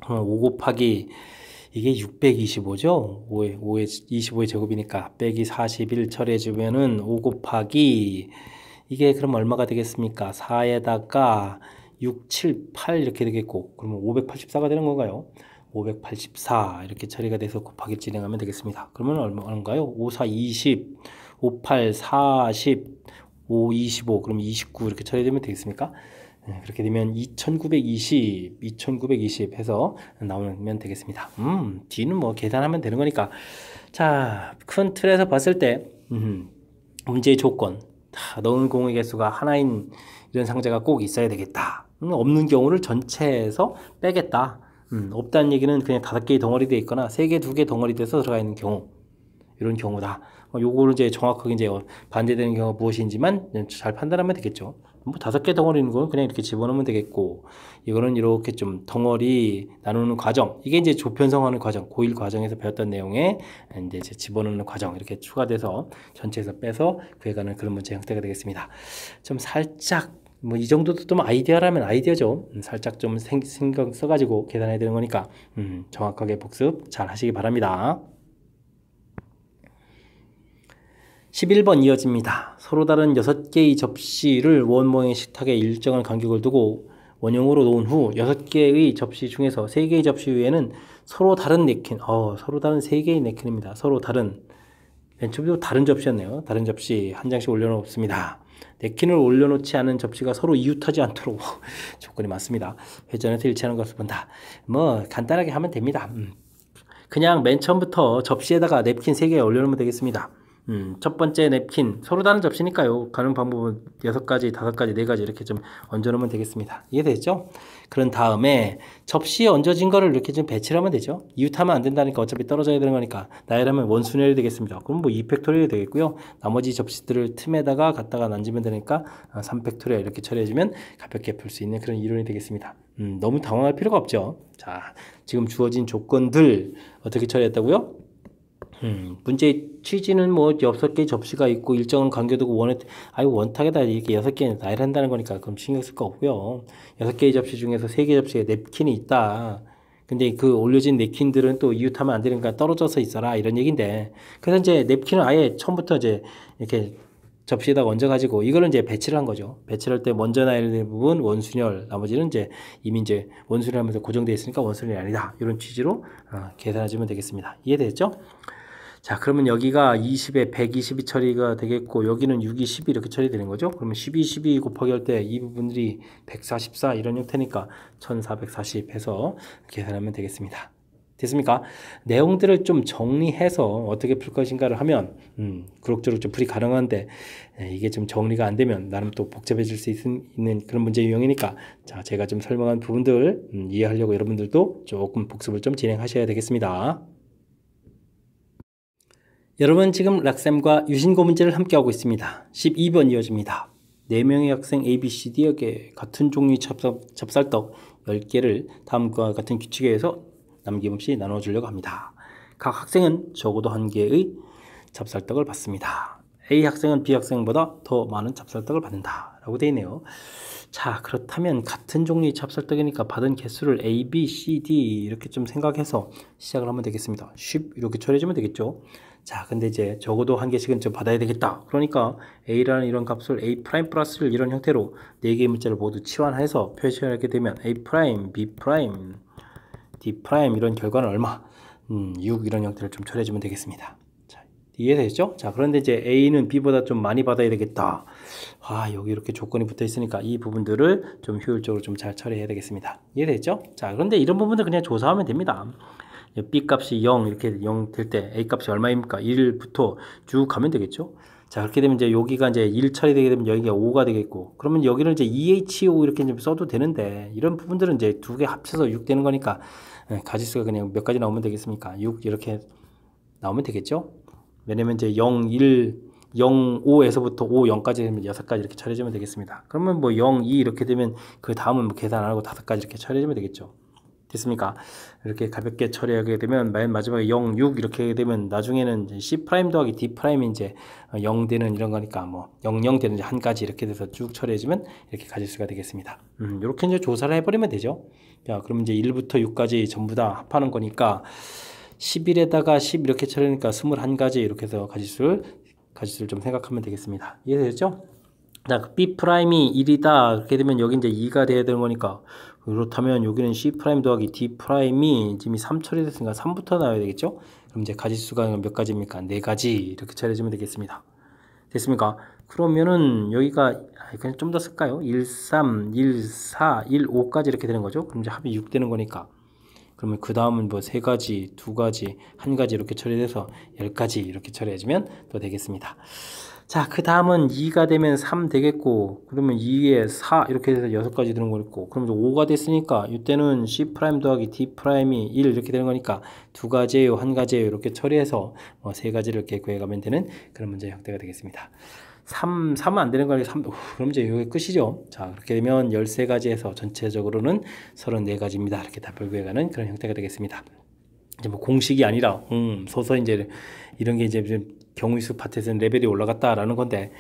5 곱하기 이게 625죠? 5의 25의 제곱이니까 빼기 41 처리해주면은 5 곱하기 이게 그럼 얼마가 되겠습니까? 4에다가 6, 7, 8 이렇게 되겠고, 그러면 584가 되는 건가요? 584 이렇게 처리가 돼서 곱하기 진행하면 되겠습니다. 그러면 얼마인가요? 5, 4, 20, 5, 8, 40, 5, 25, 그럼 29 이렇게 처리되면 되겠습니까? 네, 그렇게 되면 2920 해서 나오면 되겠습니다. D는 뭐 계산하면 되는 거니까. 자, 큰 틀에서 봤을 때 문제의 조건, 넣은 공의 개수가 하나인 이런 상자가 꼭 있어야 되겠다. 없는 경우를 전체에서 빼겠다. 없다는 얘기는 그냥 5개의 덩어리 되어 있거나 3개, 2개 덩어리 돼서 들어가 있는 경우, 이런 경우다. 요거를 이제 정확하게 이제 반대되는 경우가 무엇인지만 잘 판단하면 되겠죠. 뭐 5개 덩어리는 건 그냥 이렇게 집어넣으면 되겠고, 이거는 이렇게 좀 덩어리 나누는 과정, 이게 이제 조편성하는 과정, 고1 과정에서 배웠던 내용에 이제 집어넣는 과정, 이렇게 추가돼서 전체에서 빼서 구해가는 그런 문제 형태가 되겠습니다. 좀 살짝 뭐 이 정도도 좀 아이디어라면 아이디어죠. 살짝 좀 신경 써가지고 계산해야 되는 거니까 정확하게 복습 잘 하시기 바랍니다. 11번 이어집니다. 서로 다른 6개의 접시를 원 모양의 식탁에 일정한 간격을 두고 원형으로 놓은 후 6개의 접시 중에서 3개의 접시 위에는 서로 다른 냅킨, 서로 다른 3개의 냅킨입니다. 서로 다른, 맨 처음부터 다른 접시였네요. 다른 접시 한 장씩 올려놓습니다. 냅킨을 올려놓지 않은 접시가 서로 이웃하지 않도록 조건이 맞습니다. 회전에서 일치하는 것을 본다. 뭐 간단하게 하면 됩니다. 그냥 맨 처음부터 접시에다가 냅킨 3개 올려놓으면 되겠습니다. 첫 번째 냅킨, 서로 다른 접시니까요. 가는 방법은 6가지, 5가지, 4가지 이렇게 좀 얹어놓으면 되겠습니다. 이해되죠? 그런 다음에 접시에 얹어진 거를 이렇게 좀 배치를 하면 되죠. 이웃하면 안 된다니까 어차피 떨어져야 되는 거니까 나열하면 원순열이 되겠습니다. 그럼 뭐 2팩토리얼이 되겠고요. 나머지 접시들을 틈에다가 갖다가 얹으면 되니까 3팩토리얼 이렇게 처리해주면 가볍게 풀 수 있는 그런 이론이 되겠습니다. 너무 당황할 필요가 없죠. 자, 지금 주어진 조건들 어떻게 처리했다고요? 문제의 취지는 뭐 6개의 접시가 있고 일정한 간격두고 원탁에다 이렇게 6개 나열한다는 거니까 그럼 신경 쓸 거 없고요. 6개의 접시 중에서 3개 접시에 냅킨이 있다. 근데 그 올려진 냅킨들은 또 이웃하면 안 되니까 떨어져서 있어라 이런 얘기인데, 그래서 이제 냅킨을 아예 처음부터 이제 이렇게 접시에다가 얹어가지고 이거는 이제 배치를 한 거죠. 배치를 할 때 먼저 나열된 부분 원순열, 나머지는 이제 이미 이제 원순열 하면서 고정되어 있으니까 원순열이 아니다. 이런 취지로 계산해주면 되겠습니다. 이해됐죠? 자, 그러면 여기가 20에 120이 처리가 되겠고, 여기는 6이 12 이렇게 처리되는 거죠. 그러면 12 곱하기 할 때 이 부분들이 144 이런 형태니까 1440 해서 계산하면 되겠습니다. 됐습니까? 내용들을 좀 정리해서 어떻게 풀 것인가를 하면 그럭저럭 좀 풀이 가능한데, 이게 좀 정리가 안 되면 나름 또 복잡해질 수 있는 그런 문제 유형이니까, 자, 제가 좀 설명한 부분들 이해하려고 여러분들도 조금 복습을 좀 진행하셔야 되겠습니다. 여러분 지금 락쌤과 유신고 문제를 함께하고 있습니다. 12번 이어집니다. 4명의 학생 A, B, C, D에게 같은 종류의 찹쌀떡 10개를 다음과 같은 규칙에 의해서 남김없이 나눠주려고 합니다. 각 학생은 적어도 1개의 찹쌀떡을 받습니다. A 학생은 B 학생보다 더 많은 찹쌀떡을 받는다 라고 되어 있네요. 자, 그렇다면 같은 종류의 찹쌀떡이니까 받은 개수를 A, B, C, D 이렇게 좀 생각해서 시작을 하면 되겠습니다. 쉽 이렇게 처리해주면 되겠죠. 자, 근데 이제 적어도 한 개씩은 좀 받아야 되겠다. 그러니까 A라는 이런 값을 A 프라임 플러스를 이런 형태로 4개의 문자를 모두 치환해서 표시하게 되면 A 프라임, B 프라임, D 프라임 이런 결과는 얼마? 6 이런 형태를 좀 처리해주면 되겠습니다. 자, 이해되죠? 자, 그런데 이제 A는 B보다 좀 많이 받아야 되겠다. 여기 이렇게 조건이 붙어 있으니까 이 부분들을 좀 효율적으로 좀 잘 처리해야 되겠습니다. 이해되죠? 자, 그런데 이런 부분들 그냥 조사하면 됩니다. B 값이 0 이렇게 0 될 때 A 값이 얼마입니까? 1부터 쭉 가면 되겠죠? 자, 그렇게 되면 이제 여기가 이제 1 처리되게 되면 여기가 5가 되겠고, 그러면 여기를 이제 EH5 이렇게 좀 써도 되는데, 이런 부분들은 이제 두 개 합쳐서 6 되는 거니까, 가지수가 그냥 몇 가지 나오면 되겠습니까? 6 이렇게 나오면 되겠죠? 왜냐면 이제 0, 1, 0, 5에서부터 5, 0까지 되면 6가지 이렇게 처리해주면 되겠습니다. 그러면 뭐 0, 2 이렇게 되면 그 다음은 뭐 계산 안 하고 5가지 이렇게 처리해주면 되겠죠. 됐습니까? 이렇게 가볍게 처리하게 되면 맨 마지막에 0, 6 이렇게 하게 되면 나중에는 이제 C 프라임 더하기 D 프라임이 이제 0 되는 이런 거니까 뭐 0, 0 되는 이제 한 가지 이렇게 돼서 쭉 처리해주면 이렇게 가지수가 되겠습니다. 이렇게 이제 조사를 해버리면 되죠. 자, 그럼 이제 1부터 6까지 전부 다 합하는 거니까 11에다가 10 이렇게 처리하니까 21가지 이렇게 해서 가지수를 좀 생각하면 되겠습니다. 이해되죠? 자, B 프라임이 1이다. 그렇게 되면 여기 이제 2가 돼야 되는 거니까. 그렇다면 여기는 C 프라임 더하기 D 프라임이 지금 3 처리됐으니까 3부터 나와야 되겠죠? 그럼 이제 가지수가 몇 가지입니까? 4가지 이렇게 처리해주면 되겠습니다. 됐습니까? 그러면은 여기가 그냥 좀 더 쓸까요? 1, 3, 1, 4, 1, 5까지 이렇게 되는 거죠? 그럼 이제 합이 6 되는 거니까. 그러면 그 다음은 뭐 3가지, 2가지, 1가지 이렇게 처리돼서 10가지 이렇게 처리해주면 또 되겠습니다. 자, 그 다음은 2가 되면 3 되겠고, 그러면 2에 4 이렇게 돼서 6가지 되는 거겠고, 그럼 이제 5가 됐으니까 이때는 C 프라임 더하기 D 프라임이 1 이렇게 되는 거니까 2가지예요, 1가지예요 이렇게 처리해서 3가지를 이렇게 구해가면 되는 그런 문제 형태가 되겠습니다. 3은 안 되는 거니까 3, 그럼 이제 여기 끝이죠. 자, 그렇게 되면 13가지에서 전체적으로는 34가지입니다. 이렇게 답을 구해가는 그런 형태가 되겠습니다. 이제 뭐 공식이 아니라, 서서 이제 이런 게 이제 경우의 수 파트에서는 레벨이 올라갔다라는 건데,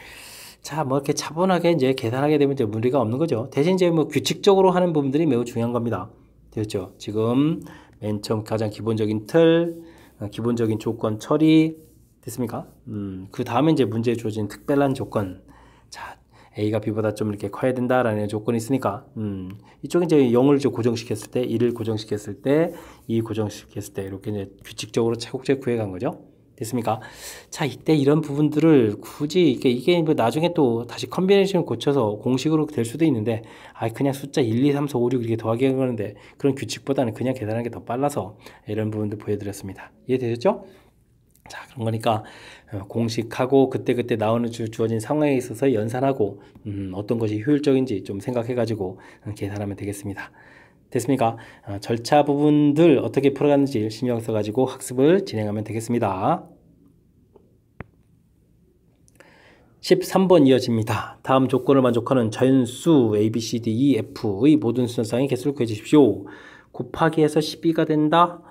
자, 뭐 이렇게 차분하게 이제 계산하게 되면 이제 무리가 없는 거죠. 대신 이제 뭐 규칙적으로 하는 부분들이 매우 중요한 겁니다. 됐죠? 지금 맨 처음 가장 기본적인 틀, 기본적인 조건 처리, 됐습니까? 그 다음에 이제 문제에 주어진 특별한 조건. 자, A가 B보다 좀 이렇게 커야 된다라는 조건이 있으니까, 이쪽에 이제 0을 좀 고정시켰을 때, 1을 고정시켰을 때, 2 고정시켰을 때, 이렇게 이제 규칙적으로 차곡차곡 구해간 거죠. 됐습니까? 자, 이때 이런 부분들을 굳이, 이게 뭐 나중에 또 다시 컨비네이션을 고쳐서 공식으로 될 수도 있는데, 그냥 숫자 1, 2, 3, 4, 5, 6 이렇게 더하기 하는데, 그런 규칙보다는 그냥 계산하는 게 더 빨라서 이런 부분들 보여드렸습니다. 이해되셨죠? 자, 그런 거니까 공식하고 그때그때 나오는 주어진 상황에 있어서 연산하고 어떤 것이 효율적인지 좀 생각해가지고 계산하면 되겠습니다. 됐습니까? 절차 부분들 어떻게 풀어가는지 신경 써가지고 학습을 진행하면 되겠습니다. 13번 이어집니다. 다음 조건을 만족하는 자연수 A, B, C, D, E, F의 모든 수선상의 개수를 구해주십시오. 곱하기 해서 12가 된다?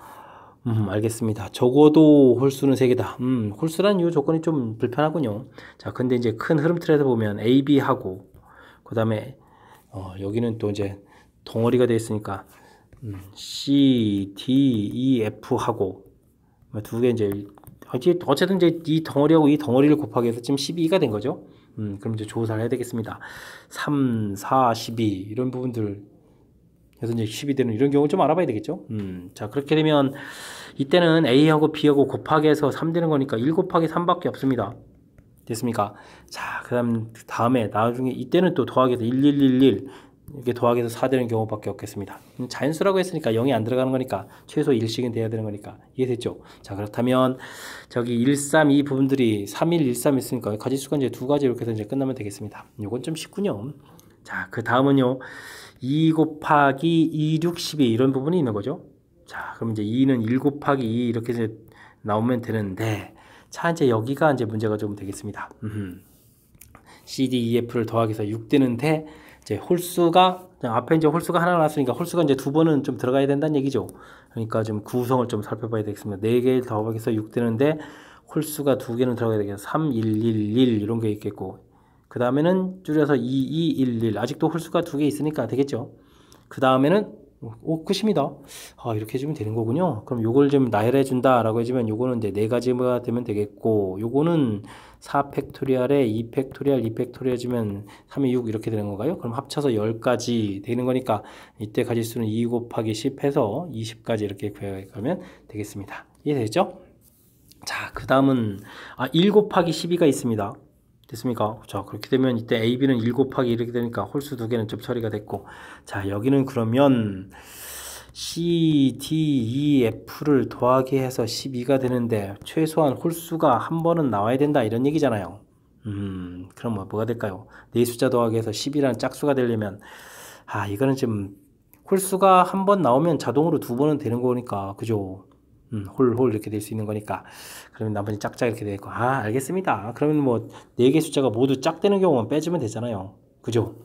알겠습니다. 적어도 홀수는 3개다. 홀수란 이 조건이 좀 불편하군요. 자, 근데 이제 큰 흐름 틀에서 보면 A, B 하고, 그 다음에, 여기는 또 이제 덩어리가 되어 있으니까, C, D, E, F 하고, 두 개 이제, 어쨌든 이제 이 덩어리하고 이 덩어리를 곱하기 해서 지금 12가 된 거죠. 그럼 이제 조사를 해야 되겠습니다. 3, 4, 12, 이런 부분들, 그래서 이제 10이 되는 이런 경우 좀 알아봐야 되겠죠. 자, 그렇게 되면 이때는 A하고 B하고 곱하기 해서 3 되는 거니까 1 곱하기 3밖에 없습니다. 됐습니까? 자, 다음에 나중에 이때는 또 더하기 해서 1, 1, 1, 1 이렇게 더하기 해서 4 되는 경우밖에 없겠습니다. 자연수라고 했으니까 0이 안 들어가는 거니까 최소 1씩은 돼야 되는 거니까 이해됐죠? 자, 그렇다면 저기 1, 3, 이 부분들이 3, 1, 1, 3 있으니까 가지수가 이제 2가지 이렇게 해서 이제 끝나면 되겠습니다. 이건 좀 쉽군요. 자, 그 다음은요. 2 곱하기 2, 6, 12 이런 부분이 있는 거죠. 자, 그럼 이제 2는 1 곱하기 2 이렇게 이제 나오면 되는데, 자, 이제 여기가 이제 문제가 좀 되겠습니다. C, D, E, F를 더하기 해서 6 되는데, 이제 홀수가, 앞에 이제 홀수가 하나 나왔으니까 홀수가 이제 2번은 좀 들어가야 된다는 얘기죠. 그러니까 좀 구성을 좀 살펴봐야 되겠습니다. 4개 더하기 해서 6 되는데, 홀수가 두 개는 들어가야 되겠고 3111 이런 게 있겠고 그 다음에는 줄여서 2211 아직도 홀수가 두 개 있으니까 되겠죠. 그 다음에는 끝입니다. 이렇게 해주면 되는 거군요. 그럼 요걸 좀 나열해 준다 라고 해주면 요거는 이제 네 가지가 되면 되겠고 요거는 4팩토리얼에 2팩토리얼 2팩토리얼 해주면 3이 6 이렇게 되는 건가요? 그럼 합쳐서 10가지 되는 거니까 이때 가지수는 2 곱하기 10 해서 20가지 이렇게 구해가면 되겠습니다. 이해되죠? 자, 그 다음은 1 곱하기 12가 있습니다. 됐습니까? 자, 그렇게 되면 이때 A, B는 1 곱하기 이렇게 되니까 홀수 두 개는 좀 처리가 됐고 자, 여기는 그러면 C, D, E, F를 더하기 해서 12가 되는데 최소한 홀수가 한 번은 나와야 된다 이런 얘기잖아요. 그럼 뭐가 될까요? 네 숫자 더하기 해서 10이라는 짝수가 되려면 이거는 좀 홀수가 한 번 나오면 자동으로 두 번은 되는 거니까 그죠? 홀 이렇게 될 수 있는 거니까 그러면 나머지 짝짝 이렇게 되고 알겠습니다. 그러면 뭐 네 개 숫자가 모두 짝되는 경우만 빼주면 되잖아요. 그죠?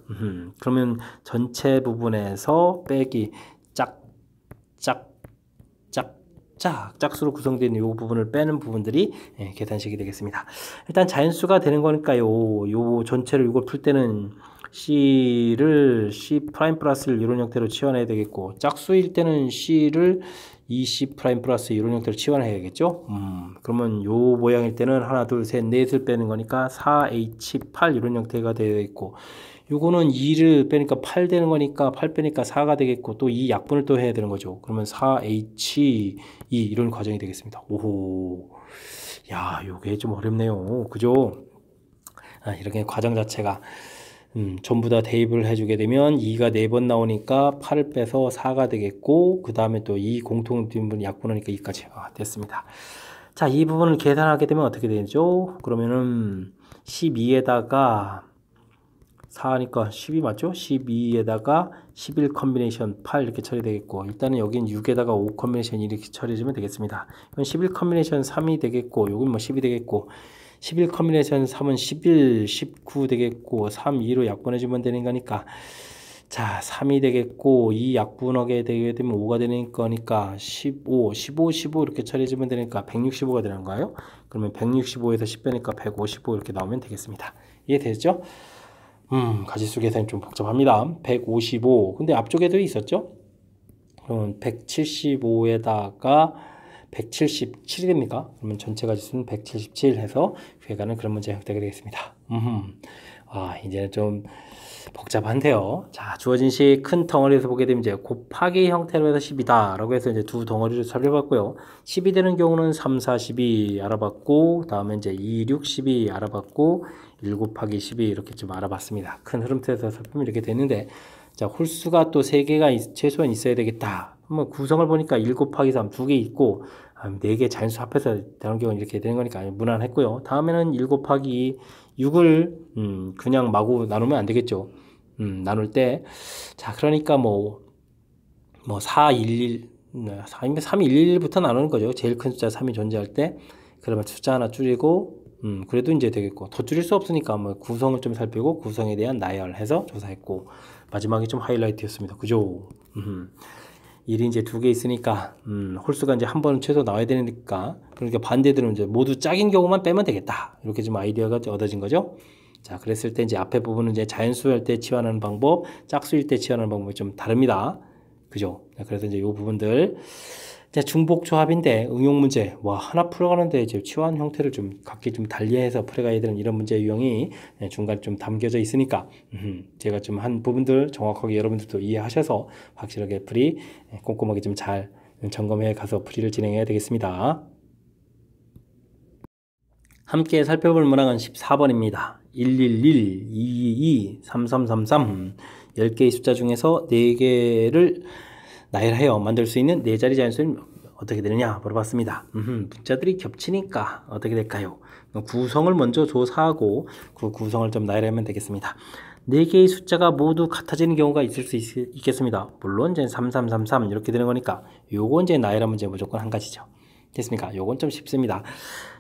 그러면 전체 부분에서 빼기 짝수로 구성되어 있는 이 부분을 빼는 부분들이 계산식이 되겠습니다. 일단 자연수가 되는 거니까요. 요 전체를 이걸 풀 때는 C를 C 프라임 플러스를 이런 형태로 치환해야 되겠고 짝수일 때는 C를 2C 프라임 플러스 이런 형태로 치환해야겠죠. 그러면 요 모양일 때는 하나, 둘, 셋, 넷을 빼는 거니까 4H8 이런 형태가 되어 있고 요거는 2를 빼니까 8 되는 거니까 8 빼니까 4가 되겠고 또 이 약분을 또 해야 되는 거죠. 그러면 4H2 이런 과정이 되겠습니다. 오호. 야, 요게 좀 어렵네요. 그죠? 이렇게 과정 자체가 전부 다 대입을 해주게 되면 2가 4번 나오니까 8을 빼서 4가 되겠고 그 다음에 또 이 공통분 약분하니까 2까지 됐습니다. 자, 이 부분을 계산하게 되면 어떻게 되죠? 그러면은 12에다가 4니까 12 맞죠? 12에다가 11 컨비네이션 8 이렇게 처리되겠고 일단은 여긴 6에다가 5 컨비네이션 이렇게 처리해주면 되겠습니다. 이건 11 컨비네이션 3이 되겠고 여긴 뭐 10이 되겠고 11 컨비네이션 3은 11, 19 되겠고 3, 2로 약분해주면 되는 거니까 자 3이 되겠고 이 약분하게 되게 되면 5가 되는 거니까 15, 15, 15 이렇게 처리해주면 되니까 165가 되는 거예요. 그러면 165에서 10 빼니까 155 이렇게 나오면 되겠습니다. 이해되죠? 가지수 계산이 좀 복잡합니다. 155 근데 앞쪽에도 있었죠? 그러면 175에다가 177이 됩니까? 그러면 전체 가지수는 177 해서 회가는 그런 문제 형태가 되겠습니다. 이제는 좀 복잡한데요. 자, 주어진 시 큰 덩어리에서 보게 되면 이제 곱하기 형태로 해서 10이다 라고 해서 이제 두 덩어리를 살펴봤고요. 10이 되는 경우는 3, 4, 12 알아봤고 다음에 이제 2, 6, 12 알아봤고 1 곱하기 12 이렇게 좀 알아봤습니다. 큰 흐름에서 살펴보면 이렇게 되는데 자, 홀수가 또 3개가 최소한 있어야 되겠다. 한번 구성을 보니까 1 곱하기 3 2개 있고 4개 자연수 합해서 되는 경우는 이렇게 되는 거니까 무난했고요. 다음에는 1 곱하기 6을 그냥 마구 나누면 안 되겠죠. 나눌 때 자, 그러니까 뭐 411 3111부터 나누는 거죠. 제일 큰 숫자 3이 존재할 때 그러면 숫자 하나 줄이고 그래도 이제 되겠고 더 줄일 수 없으니까 뭐 구성을 좀 살피고 구성에 대한 나열해서 조사했고 마지막에 좀 하이라이트였습니다. 그죠? 1이 이제 2개 있으니까 홀수가 이제 한 번은 최소 나와야 되니까 그러니까 반대대로 이제 모두 짝인 경우만 빼면 되겠다. 이렇게 좀 아이디어가 얻어진 거죠. 자, 그랬을 때 이제 앞에 부분은 이제 자연수일 때 치환하는 방법, 짝수일 때 치환하는 방법이 좀 다릅니다. 그죠? 그래서 이제 이 부분들 이제 중복 조합인데 응용 문제 하나 풀어가는데 이제 치환 형태를 좀 각기 좀 달리해서 풀어가야 되는 이런 문제 유형이 중간에 좀 담겨져 있으니까 제가 좀 한 부분들 정확하게 여러분들도 이해하셔서 확실하게 풀이 꼼꼼하게 좀 잘 점검해 가서 풀이를 진행해야 되겠습니다. 함께 살펴볼 문항은 14번입니다. 111, 222, 3333 10개의 숫자 중에서 4개를 나열하여 만들 수 있는 4자리 자연수는 어떻게 되느냐 물어봤습니다. 문자들이 겹치니까 어떻게 될까요? 구성을 먼저 조사하고 그 구성을 좀 나열하면 되겠습니다. 4개의 숫자가 모두 같아지는 경우가 있을 수 있겠습니다. 물론 이제 3333 이렇게 되는 거니까 요거 이제 나열하면 이제 무조건 한 가지죠. 됐습니까? 요건 좀 쉽습니다.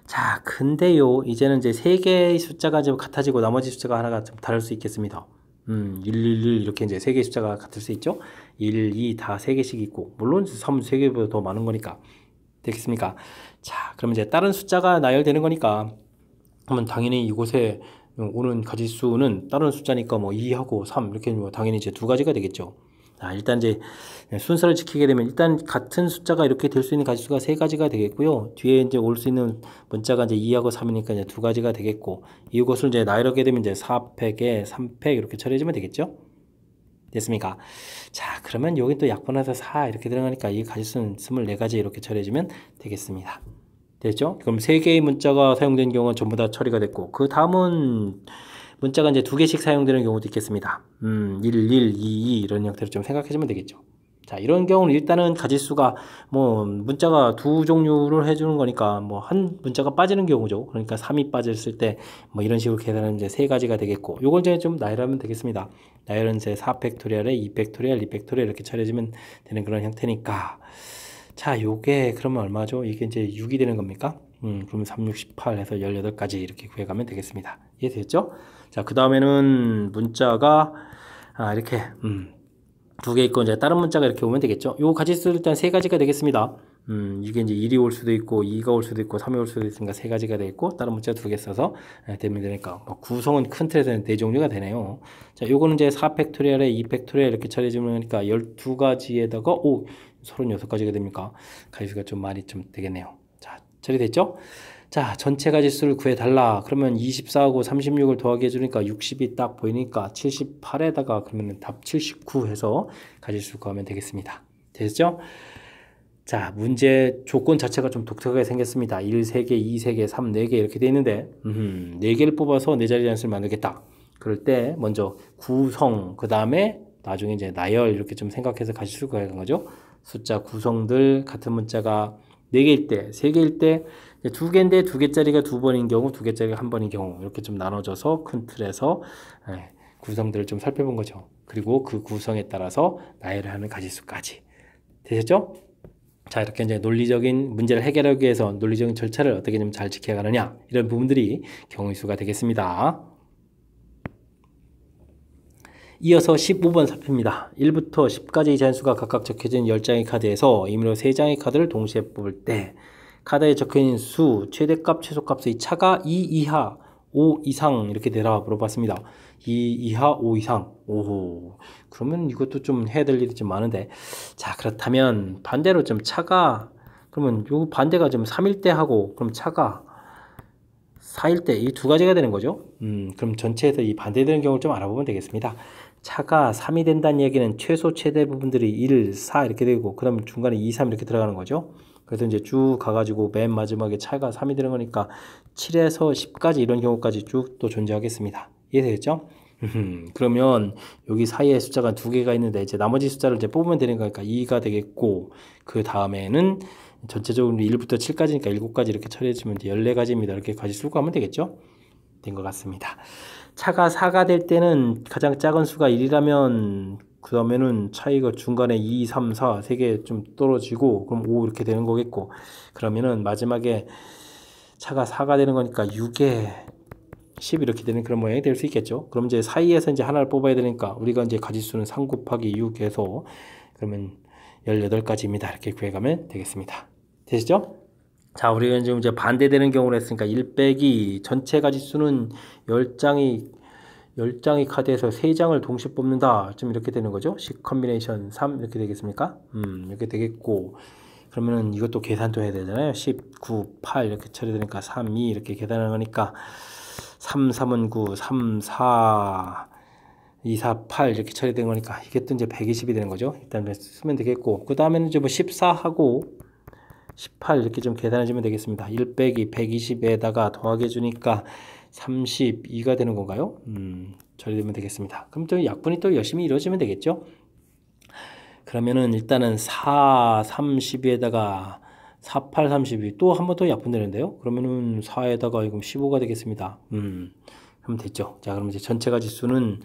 자, 근데요, 이제는 이제 3개의 숫자가 좀 같아지고 나머지 숫자가 하나가 좀 다를 수 있겠습니다. 111 이렇게 이제 3개의 숫자가 같을 수 있죠. 1, 2 다 3개씩 있고 물론 3, 3개보다 더 많은 거니까 되겠습니까? 자, 그럼 이제 다른 숫자가 나열되는 거니까 그러면 당연히 이곳에 오는 가지수는 다른 숫자니까 뭐 2하고 3 이렇게 뭐 당연히 이제 두 가지가 되겠죠. 자, 일단 이제 순서를 지키게 되면 일단 같은 숫자가 이렇게 될 수 있는 가지수가 세 가지가 되겠고요. 뒤에 이제 올 수 있는 문자가 이제 2하고 3이니까 이제 두 가지가 되겠고, 이것을 이제 나열하게 되면 이제 4팩에 3팩 이렇게 처리해주면 되겠죠. 됐습니까? 자, 그러면 여기 또 약분해서 4 이렇게 들어가니까 이 가지수는 24가지 이렇게 처리해주면 되겠습니다. 됐죠? 그럼 3개의 문자가 사용된 경우는 전부 다 처리가 됐고, 그 다음은 문자가 이제 2개씩 사용되는 경우도 있겠습니다. 1, 2, 2 이런 형태로 좀 생각해주면 되겠죠. 자, 이런 경우는 일단은 가지수가 뭐 문자가 두 종류를 해주는 거니까 뭐 한 문자가 빠지는 경우죠. 그러니까 3이 빠졌을 때 뭐 이런 식으로 계산하면 이제 세 가지가 되겠고, 요걸 이제 좀 나열하면 되겠습니다. 나열은 이제 4팩토리얼에 2팩토리얼, 2팩토리얼 이렇게 처리해주면 되는 그런 형태니까. 자, 요게 그러면 얼마죠? 이게 이제 6이 되는 겁니까? 그럼 3, 6, 18 해서 18가지 이렇게 구해가면 되겠습니다. 이해됐죠? 자, 그 다음에는 문자가 이렇게 두 개 있고 이제 다른 문자가 이렇게 오면 되겠죠. 요 가지수 일단 세 가지가 되겠습니다. 이게 이제 1이 올 수도 있고 2가 올 수도 있고 3이 올 수도 있으니까 세 가지가 되겠고, 다른 문자 두 개 써서 되면 되니까 뭐 구성은 큰 틀에서는 네 종류가 되네요. 자, 요거는 이제 4팩토리얼에 2팩토리얼 이렇게 처리해주니까 12가지에다가 36가지가 됩니까? 가지수가 좀 많이 좀 되겠네요. 자, 처리됐죠? 자, 전체 가지수를 구해달라. 그러면 24하고 36을 더하게 해주니까 60이 딱 보이니까 78에다가 그러면 답 79 해서 가지수 구하면 되겠습니다. 됐죠? 자, 문제 조건 자체가 좀 독특하게 생겼습니다. 1, 3개, 2, 3개, 3, 4개 이렇게 돼 있는데 4개를 뽑아서 4자리 단수를 만들겠다. 그럴 때 먼저 구성, 그 다음에 나중에 이제 나열 이렇게 좀 생각해서 가지수를 구하는 거죠. 숫자 구성들 같은 문자가 4개일 때, 3개일 때 2개인데 2개짜리가 2번인 경우, 2개짜리가 1번인 경우 이렇게 좀 나눠져서 큰 틀에서 구성들을 좀 살펴본 거죠. 그리고 그 구성에 따라서 나열을 하는 가지수까지. 되셨죠? 자, 이렇게 이제 논리적인 문제를 해결하기 위해서 논리적인 절차를 어떻게 좀 잘 지켜가느냐, 이런 부분들이 경우의 수가 되겠습니다. 이어서 15번 살펴봅니다. 1부터 10까지의 잔수가 각각 적혀진 10장의 카드에서 임의로 3장의 카드를 동시에 뽑을 때 카드에 적혀있는 수, 최대값, 최소값의 차가 2 이하, 5 이상 이렇게 되라 물어봤습니다. 2 이하, 5 이상. 오호. 그러면 이것도 좀 해야 될 일이 좀 많은데. 자, 그렇다면 반대로 좀 차가, 그러면 요 반대가 좀 3일 때 하고, 그럼 차가 4일 때 이 두 가지가 되는 거죠. 그럼 전체에서 이 반대되는 경우를 좀 알아보면 되겠습니다. 차가 3이 된다는 얘기는 최소 최대 부분들이 1, 4 이렇게 되고, 그 다음에 중간에 2, 3 이렇게 들어가는 거죠. 그래서 이제 쭉 가가지고 맨 마지막에 차가 3이 되는 거니까 7에서 10까지 이런 경우까지 쭉 또 존재하겠습니다. 이해되겠죠? 그러면 여기 사이에 숫자가 두 개가 있는데 이제 나머지 숫자를 이제 뽑으면 되는 거니까 2가 되겠고, 그 다음에는 전체적으로 1부터 7까지니까 7가지 이렇게 처리해주면 14가지입니다. 이렇게 가지수가 하면 되겠죠? 된 것 같습니다. 차가 4가 될 때는 가장 작은 수가 1이라면 그 다음에는 차이가 중간에 2, 3, 4 세 개 좀 떨어지고 그럼 5 이렇게 되는 거겠고, 그러면은 마지막에 차가 4가 되는 거니까 6에 10 이렇게 되는 그런 모양이 될 수 있겠죠. 그럼 이제 사이에서 이제 하나를 뽑아야 되니까 우리가 이제 가지수는 3 곱하기 6 해서 그러면 18가지입니다. 이렇게 구해가면 되겠습니다. 되시죠? 자, 우리가 지금 이제 반대되는 경우를 했으니까 1 빼기 전체 가지수는 10장의 카드에서 3장을 동시에 뽑는다. 좀 이렇게 되는 거죠. 10 컨비네이션 3 이렇게 되겠습니까? 이렇게 되겠고, 그러면은 이것도 계산도 해야 되잖아요. 10, 9, 8 이렇게 처리되니까 3, 2 이렇게 계산하는 거니까 3, 3은 9, 3, 4, 2, 4, 8 이렇게 처리된 거니까 이게 또 이제 120이 되는 거죠. 일단 쓰면 되겠고, 그 다음에는 이제 뭐 14하고 18 이렇게 좀 계산해주면 되겠습니다. 1 빼기 120에다가 더하게 해주니까 32가 되는 건가요? 처리되면 되겠습니다. 그럼 또 약분이 또 열심히 이루어지면 되겠죠? 그러면은 일단은 4, 32에다가 4, 8, 32 또 한 번 더 약분되는데요? 그러면은 4에다가 이건 15가 되겠습니다. 그럼 됐죠? 자, 그럼 이제 전체 가지수는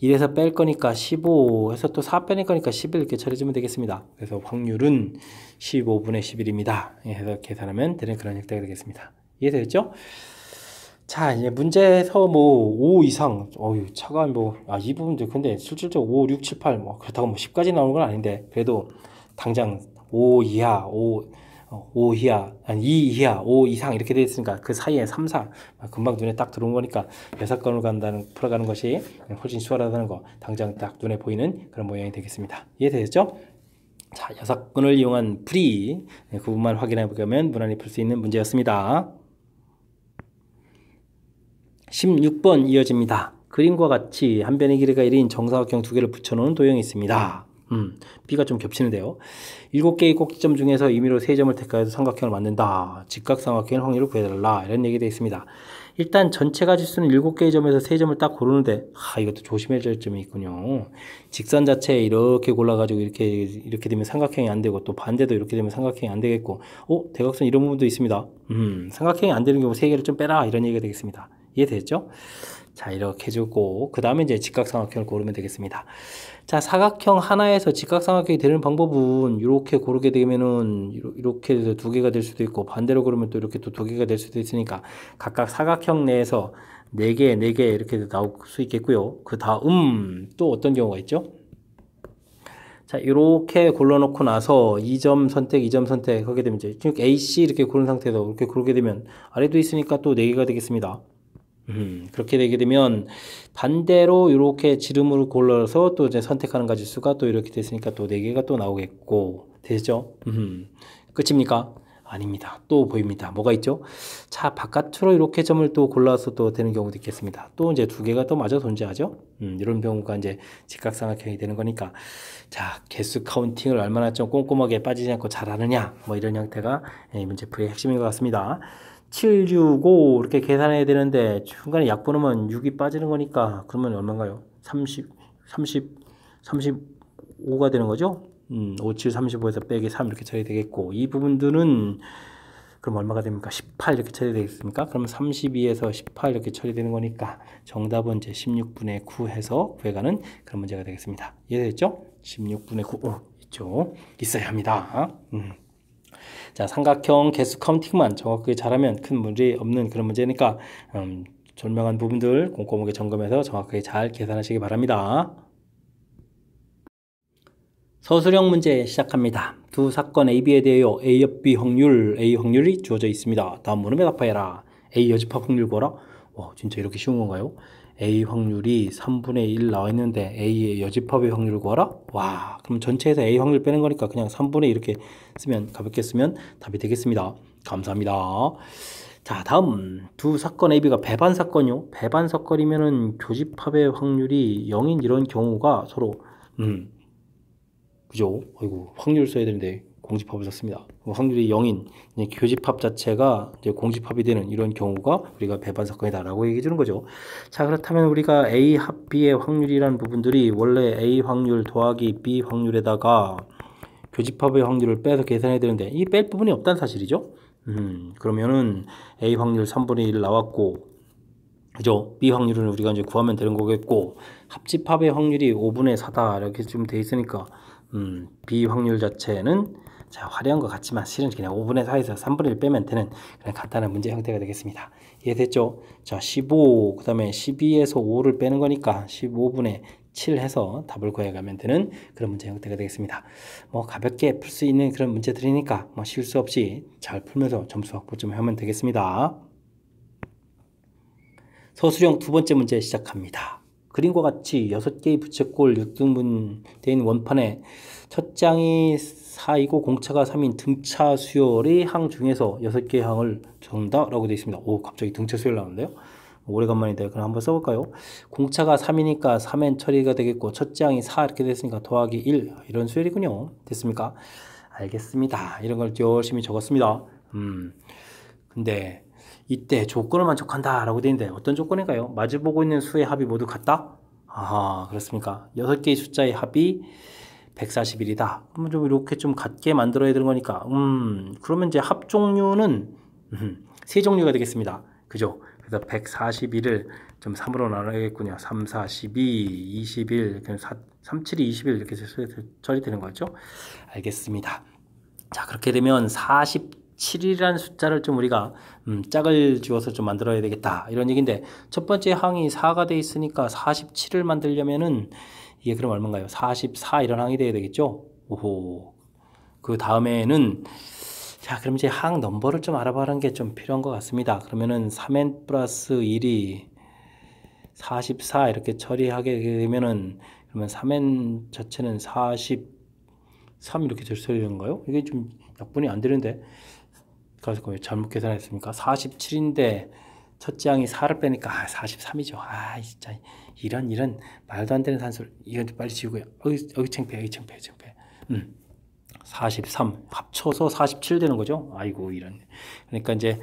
1에서 뺄 거니까 15 해서 또 4 빼낼 거니까 11 이렇게 처리해주면 되겠습니다. 그래서 확률은 15분의 11입니다. 해서 계산하면 되는 그런 형태가 되겠습니다. 이해되겠죠? 자, 이제 문제에서 뭐 5 이상, 차가 뭐, 이 부분도 근데 실질적으로 5, 6, 7, 8, 뭐, 그렇다고 뭐 10까지 나오는 건 아닌데, 그래도 당장 5 이하, 5 이하, 아니 2 이하, 5 이상 이렇게 되어 있으니까 그 사이에 3, 4 금방 눈에 딱 들어온 거니까 6건을 풀어가는 것이 훨씬 수월하다는 거 당장 딱 눈에 보이는 그런 모양이 되겠습니다. 이해되셨죠? 자, 6건을 이용한 풀이 그 부분만 확인해 보면 무난히 풀 수 있는 문제였습니다. 16번 이어집니다. 그림과 같이 한 변의 길이가 1인 정사각형 두 개를 붙여놓은 도형이 있습니다. B가 좀 겹치는데요. 7개의 꼭지점 중에서 임의로 3점을 택하여서 삼각형을 만든다. 직각삼각형의 확률을 구해달라. 이런 얘기 되어 있습니다. 일단 전체 가지수는 7개의 점에서 3점을 딱 고르는데 이것도 조심해야 될 점이 있군요. 직선 자체에 이렇게 골라가지고 이렇게 되면 삼각형이 안 되고 또 반대도 이렇게 되면 삼각형이 안 되겠고 대각선 이런 부분도 있습니다. 삼각형이 안 되는 경우 3개를 좀 빼라. 이런 얘기가 되겠습니다. 이해됐죠? 자, 이렇게 해주고 그 다음에 이제 직각삼각형을 고르면 되겠습니다. 자, 사각형 하나에서 직각삼각형이 되는 방법은 이렇게 고르게 되면은 이렇게 해서 2개가 될 수도 있고 반대로 고르면 또 이렇게 또 2개가 될 수도 있으니까 각각 사각형 내에서 4개, 4개 이렇게 나올 수 있겠고요. 그 다음 또 어떤 경우가 있죠? 자, 이렇게 골라놓고 나서 2점 선택, 2점 선택 하게 되면 이제 A, C 이렇게 고른 상태에서 이렇게 고르게 되면 아래도 있으니까 또 4개가 되겠습니다. 그렇게 되게 되면 반대로 이렇게 지름으로 골라서 또 이제 선택하는 가지수가 또 이렇게 됐으니까 또 4개가 또 나오겠고 되죠? 끝입니까? 아닙니다. 또 보입니다. 뭐가 있죠? 자, 바깥으로 이렇게 점을 또 골라서 또 되는 경우도 있겠습니다. 또 이제 2개가 또 마저 존재하죠? 이런 경우가 이제 직각삼각형이 되는 거니까 자, 개수 카운팅을 얼마나 좀 꼼꼼하게 빠지지 않고 잘하느냐 뭐 이런 형태가 문제풀이의 핵심인 것 같습니다. 7, 6, 5 이렇게 계산해야 되는데 중간에 약분 하면 6이 빠지는 거니까 그러면 얼마인가요? 35가 되는 거죠? 5, 7, 35에서 빼기 3 이렇게 처리 되겠고 이 부분들은 그럼 얼마가 됩니까? 18 이렇게 처리되겠습니까? 그러면 32에서 18 이렇게 처리되는 거니까 정답은 이제 16분의 9 해서 구해가는 그런 문제가 되겠습니다. 이해됐죠? 16분의 9 있죠? 있어야 합니다. 자, 삼각형 개수 카운팅만 정확하게 잘하면 큰 문제 없는 그런 문제니까 설명한 부분들 꼼꼼하게 점검해서 정확하게 잘 계산하시기 바랍니다. 서술형 문제 시작합니다. 두 사건 AB에 대하여 A 옆 B 확률, A 확률이 주어져 있습니다. 다음 물음에 답하여라. A 여집합 확률 구하라. 진짜 이렇게 쉬운 건가요? A 확률이 3분의 1 나와 있는데 A의 여집합의 확률을 구하라? 그럼 전체에서 A 확률 빼는 거니까 그냥 3분의 1 이렇게 쓰면 가볍게 쓰면 답이 되겠습니다. 감사합니다. 자, 다음 두 사건 AB가 배반 사건이요. 배반 사건이면은 교집합의 확률이 0인 이런 경우가 서로 그죠? 확률 써야 되는데 공집합을 썼습니다. 확률이 0인 교집합 자체가 이제 공집합이 되는 이런 경우가 우리가 배반 사건이다라고 얘기해 주는 거죠. 자, 그렇다면 우리가 A 합 B의 확률이라는 부분들이 원래 A 확률 더하기 B 확률에다가 교집합의 확률을 빼서 계산해야 되는데 이 뺄 부분이 없다는 사실이죠. 그러면은 A 확률 3분의 1 나왔고 그죠? B 확률은 우리가 이제 구하면 되는 거겠고 합집합의 확률이 5분의 4다 이렇게 좀 돼 있으니까 B 확률 자체는 자, 화려한 것 같지만 실은 그냥 5분의 4에서 3분의 1 빼면 되는 그런 간단한 문제 형태가 되겠습니다. 이해됐죠? 자, 15, 그 다음에 12에서 5를 빼는 거니까 15분의 7 해서 답을 구해가면 되는 그런 문제 형태가 되겠습니다. 가볍게 풀 수 있는 그런 문제들이니까 실수 없이 잘 풀면서 점수 확보 좀 하면 되겠습니다. 서술형 두 번째 문제 시작합니다. 그림과 같이 6개의 부채꼴 6등분된 원판에 첫 장이 4이고 공차가 3인 등차 수열의 항 중에서 6개의 항을 적는다라고 되어 있습니다. 갑자기 등차 수열 나오는데요. 오래간만인데 그럼 한번 써볼까요? 공차가 3이니까 3엔 처리가 되겠고 첫 장이 4 이렇게 됐으니까 더하기 1 이런 수열이군요. 됐습니까? 알겠습니다. 이런 걸 열심히 적었습니다. 근데 이때 조건을 만족한다 라고 되어 있는데 어떤 조건인가요? 마주보고 있는 수의 합이 모두 같다? 그렇습니까? 6개의 숫자의 합이 141이다. 그러면 좀 이렇게 좀 같게 만들어야 되는 거니까 그러면 이제 합 종류는 세 종류가 되겠습니다. 그죠? 그래서 141을 좀 3으로 나눠야겠군요. 3, 4, 12, 21, 3, 7, 21 이렇게 처리되는 거죠. 알겠습니다. 자, 그렇게 되면 47이라는 숫자를 좀 우리가 짝을 지어서 좀 만들어야 되겠다 이런 얘기인데 첫 번째 항이 4가 돼 있으니까 47을 만들려면은 이게 그럼 얼마인가요? 44 이런 항이 돼야 되겠죠? 그 다음에는 자, 그럼 이제 항 넘버를 좀 알아보는 게 좀 필요한 것 같습니다. 그러면은 3n 플러스 1이 44 이렇게 처리하게 되면은 그러면 3n 자체는 43 이렇게 처리되는가요? 이게 좀 약분이 안 되는데 그래서 왜 잘못 계산했습니까? 47인데 첫째 항이 4를 빼니까 43이죠. 진짜 이런 말도 안 되는 산술 이건 빨리 지우고요. 창피해. 43 합쳐서 47 되는 거죠. 아이고 이런. 그러니까 이제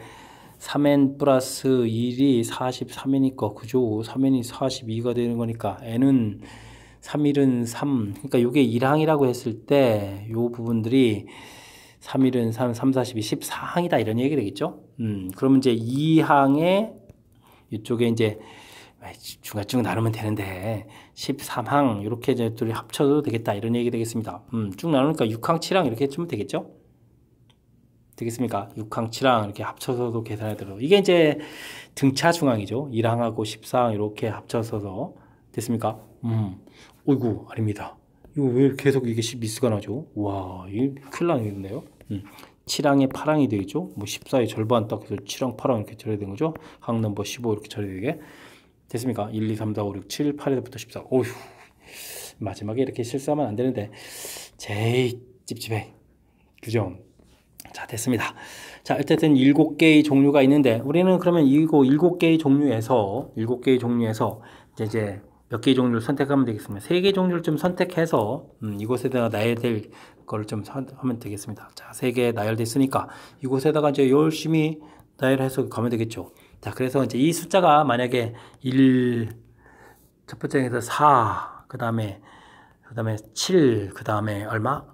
3n 플러스 1이 43이니까 그죠. 3n이 42가 되는 거니까 n은 3일은 3. 그러니까 이게 1항이라고 했을 때 요 부분들이 3일은 3, 3, 42, 14항이다 이런 얘기 되겠죠. 그러면 이제 2항에 이쪽에 이제 중간중 나누면 되는데 13항 이렇게 이제 둘이 합쳐도 되겠다 이런 얘기 되겠습니다. 쭉 나누니까 6항 7항 이렇게 해주면 되겠죠. 되겠습니까? 6항 7항 이렇게 합쳐서도 계산해 들어. 이게 이제 등차 중항이죠. 1항하고 14항 이렇게 합쳐서 됐습니까? 어이구 아닙니다. 이거 왜 계속 이게 미스가 나죠? 와, 이게 큰일 나겠네요. 7항에 8항이 되겠죠? 뭐 14의 절반 딱 해서 7항 8항 이렇게 처리되는 된 거죠? 항 넘버 15 이렇게 처리되게 됐습니까? 1, 2, 3, 4, 5, 6, 7, 8에서부터 14. 어휴, 마지막에 이렇게 실수하면 안 되는데 제일 찝찝해. 그죠? 자, 됐습니다. 자, 어쨌든 7개의 종류가 있는데 우리는 그러면 이거 7개의 종류에서 이제 몇 개의 종류를 선택하면 되겠습니다. 3개의 종류를 좀 선택해서 이곳에다가 나열될 거를 좀 하면 되겠습니다. 자, 3개 나열됐으니까 이곳에다가 이제 열심히 나열해서 가면 되겠죠. 자, 그래서 이제 이 숫자가 만약에 1, 첫 번째에서 4, 그 다음에 7, 그 다음에 얼마?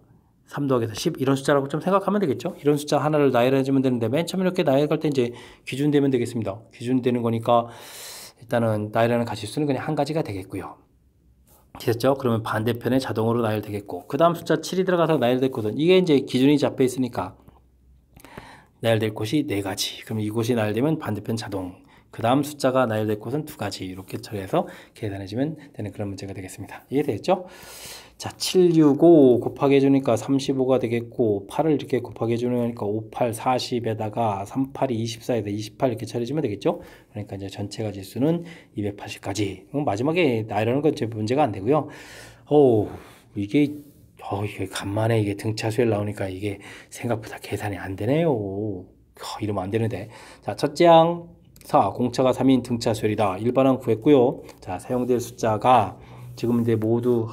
3 더하기 10 이런 숫자라고 좀 생각하면 되겠죠. 이런 숫자 하나를 나열해주면 되는데 맨 처음에 이렇게 나열할 때 이제 기준 되면 되겠습니다. 기준 되는 거니까 일단은 나열하는 가지수는 그냥 한 가지가 되겠고요. 됐죠? 그러면 반대편에 자동으로 나열되겠고 그 다음 숫자 7이 들어가서 나열될 곳은 이게 이제 기준이 잡혀 있으니까 나열될 곳이 4가지. 그럼 이곳이 나열되면 반대편 자동. 그 다음 숫자가 나열될 곳은 2가지. 이렇게 처리해서 계산해주면 되는 그런 문제가 되겠습니다. 이해되겠죠? 자, 765 곱하기 해주니까 35가 되겠고 8을 이렇게 곱하기 해주니까 58, 40에다가 38이 24에다 28 이렇게 처리해주면 되겠죠? 그러니까 이제 전체가 지수는 280까지. 마지막에 나열하는 건 이제 문제가 안 되고요. 이게 간만에 이게 등차수열 나오니까 이게 생각보다 계산이 안 되네요. 이러면 안 되는데. 자, 첫째 항 4, 공차가 3인 등차수열이다. 일반항 구했고요. 자, 사용될 숫자가 지금 이제 모두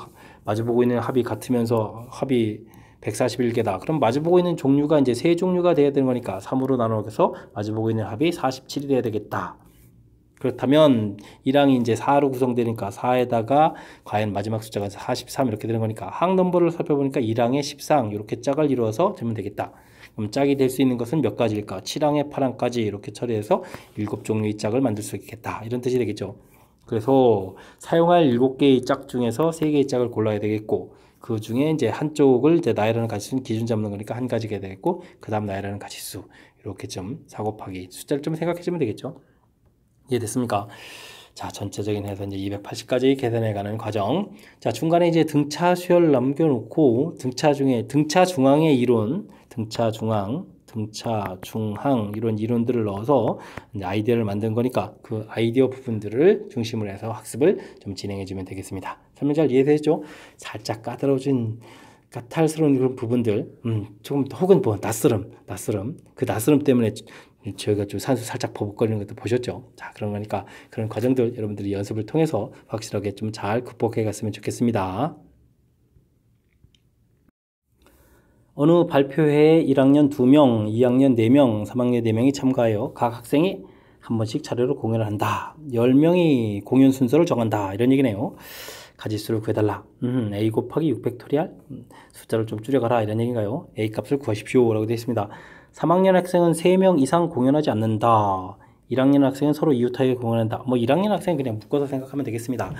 마주보고 있는 합이 같으면서 합이 141개다. 그럼 마주보고 있는 종류가 이제 3종류가 돼야 되는 거니까 3으로 나눠서 마주보고 있는 합이 47이 돼야 되겠다. 그렇다면 1항이 이제 4로 구성되니까 4에다가 과연 마지막 숫자가 43 이렇게 되는 거니까 항 넘버를 살펴보니까 1항에 14항 이렇게 짝을 이루어서 되면 되겠다. 그럼 짝이 될 수 있는 것은 몇 가지일까? 7항에 8항까지 이렇게 처리해서 7종류의 짝을 만들 수 있겠다. 이런 뜻이 되겠죠. 그래서 사용할 7개의 짝 중에서 3개의 짝을 골라야 되겠고 그 중에 이제 한쪽을 이제 나열하는 가지수는 기준 잡는 거니까 한 가지가 되겠고 그 다음 나열하는 가지수 이렇게 좀 4 곱하기 숫자를 좀 생각해 주면 되겠죠. 이해됐습니까? 자, 전체적인 해서 이제 280까지 계산해가는 과정. 자, 중간에 이제 등차 수열 남겨놓고 등차 중앙의 이론, 등차 중앙 이런 이론들을 넣어서 이제 아이디어를 만든 거니까 그 아이디어 부분들을 중심으로 해서 학습을 좀 진행해주면 되겠습니다. 설명 잘 이해되죠? 살짝 까탈스러운 그런 부분들, 조금 혹은 뭐 낯설음, 그 낯설음 때문에 저희가 좀 산수 살짝 버벅거리는 것도 보셨죠? 자, 그런 거니까 그런 과정들 여러분들이 연습을 통해서 확실하게 좀 잘 극복해 갔으면 좋겠습니다. 어느 발표회에 1학년 2명, 2학년 4명, 3학년 4명이 참가하여 각 학생이 한 번씩 차례로 공연을 한다. 10명이 공연 순서를 정한다. 이런 얘기네요. 가지수를 구해달라. A 곱하기 6팩토리알 숫자를 좀 줄여가라. 이런 얘기인가요? A 값을 구하십시오. 라고 되어 있습니다. 3학년 학생은 3명 이상 공연하지 않는다. 1학년 학생은 서로 이웃하게 공연한다. 뭐 1학년 학생은 그냥 묶어서 생각하면 되겠습니다.